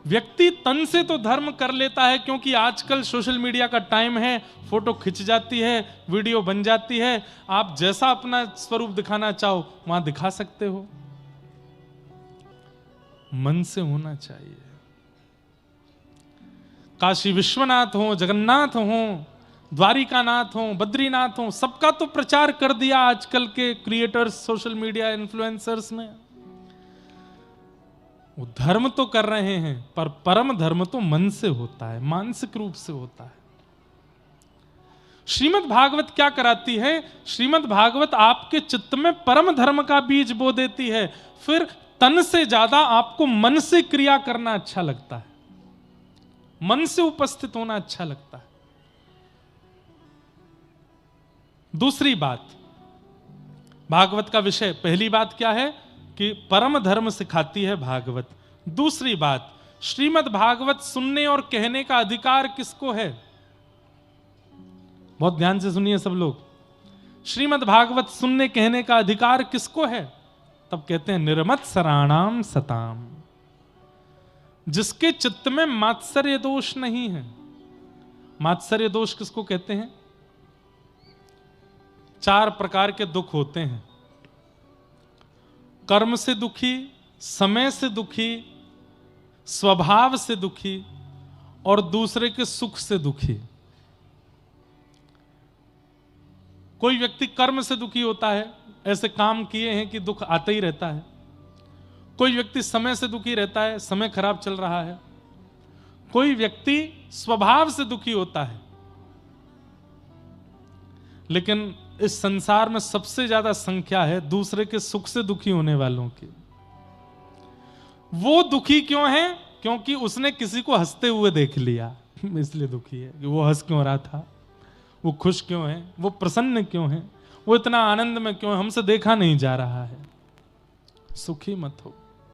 व्यक्ति तन से तो धर्म कर लेता है क्योंकि आजकल सोशल मीडिया का टाइम है, फोटो खिंच जाती है, वीडियो बन जाती है, आप जैसा अपना स्वरूप दिखाना चाहो वहां दिखा सकते हो। मन से होना चाहिए। काशी विश्वनाथ हो, जगन्नाथ हो, द्वारिकानाथ हो, बद्रीनाथ हो, सबका तो प्रचार कर दिया आजकल के क्रिएटर्स, सोशल मीडिया इन्फ्लुएंसर्स ने। वो धर्म तो कर रहे हैं, पर परम धर्म तो मन से होता है, मानसिक रूप से होता है। श्रीमद् भागवत क्या कराती है? श्रीमद् भागवत आपके चित्त में परम धर्म का बीज बो देती है। फिर तन से ज्यादा आपको मन से क्रिया करना अच्छा लगता है, मन से उपस्थित होना अच्छा लगता है। दूसरी बात, भागवत का विषय, पहली बात क्या है कि परम धर्म सिखाती है भागवत। दूसरी बात, श्रीमद् भागवत सुनने और कहने का अधिकार किसको है? बहुत ध्यान से सुनिए सब लोग। श्रीमद् भागवत सुनने कहने का अधिकार किसको है? तब कहते हैं निर्मत्सराणाम सताम, जिसके चित्त में मात्सर्य दोष नहीं है। मात्सर्य दोष किसको कहते हैं? 4 प्रकार के दुख होते हैं। कर्म से दुखी, समय से दुखी, स्वभाव से दुखी और दूसरे के सुख से दुखी। कोई व्यक्ति कर्म से दुखी होता है, ऐसे काम किए हैं कि दुख आता ही रहता है। कोई व्यक्ति समय से दुखी रहता है, समय खराब चल रहा है। कोई व्यक्ति स्वभाव से दुखी होता है। लेकिन इस संसार में सबसे ज्यादा संख्या है दूसरे के सुख से दुखी होने वालों की। वो दुखी क्यों है? क्योंकि उसने किसी को हंसते हुए देख लिया, इसलिए दुखी है कि वो हंस क्यों रहा था, वो खुश क्यों है, वो प्रसन्न क्यों है, वो इतना आनंद में क्यों है, हमसे देखा नहीं जा रहा है। सुखी मत हो।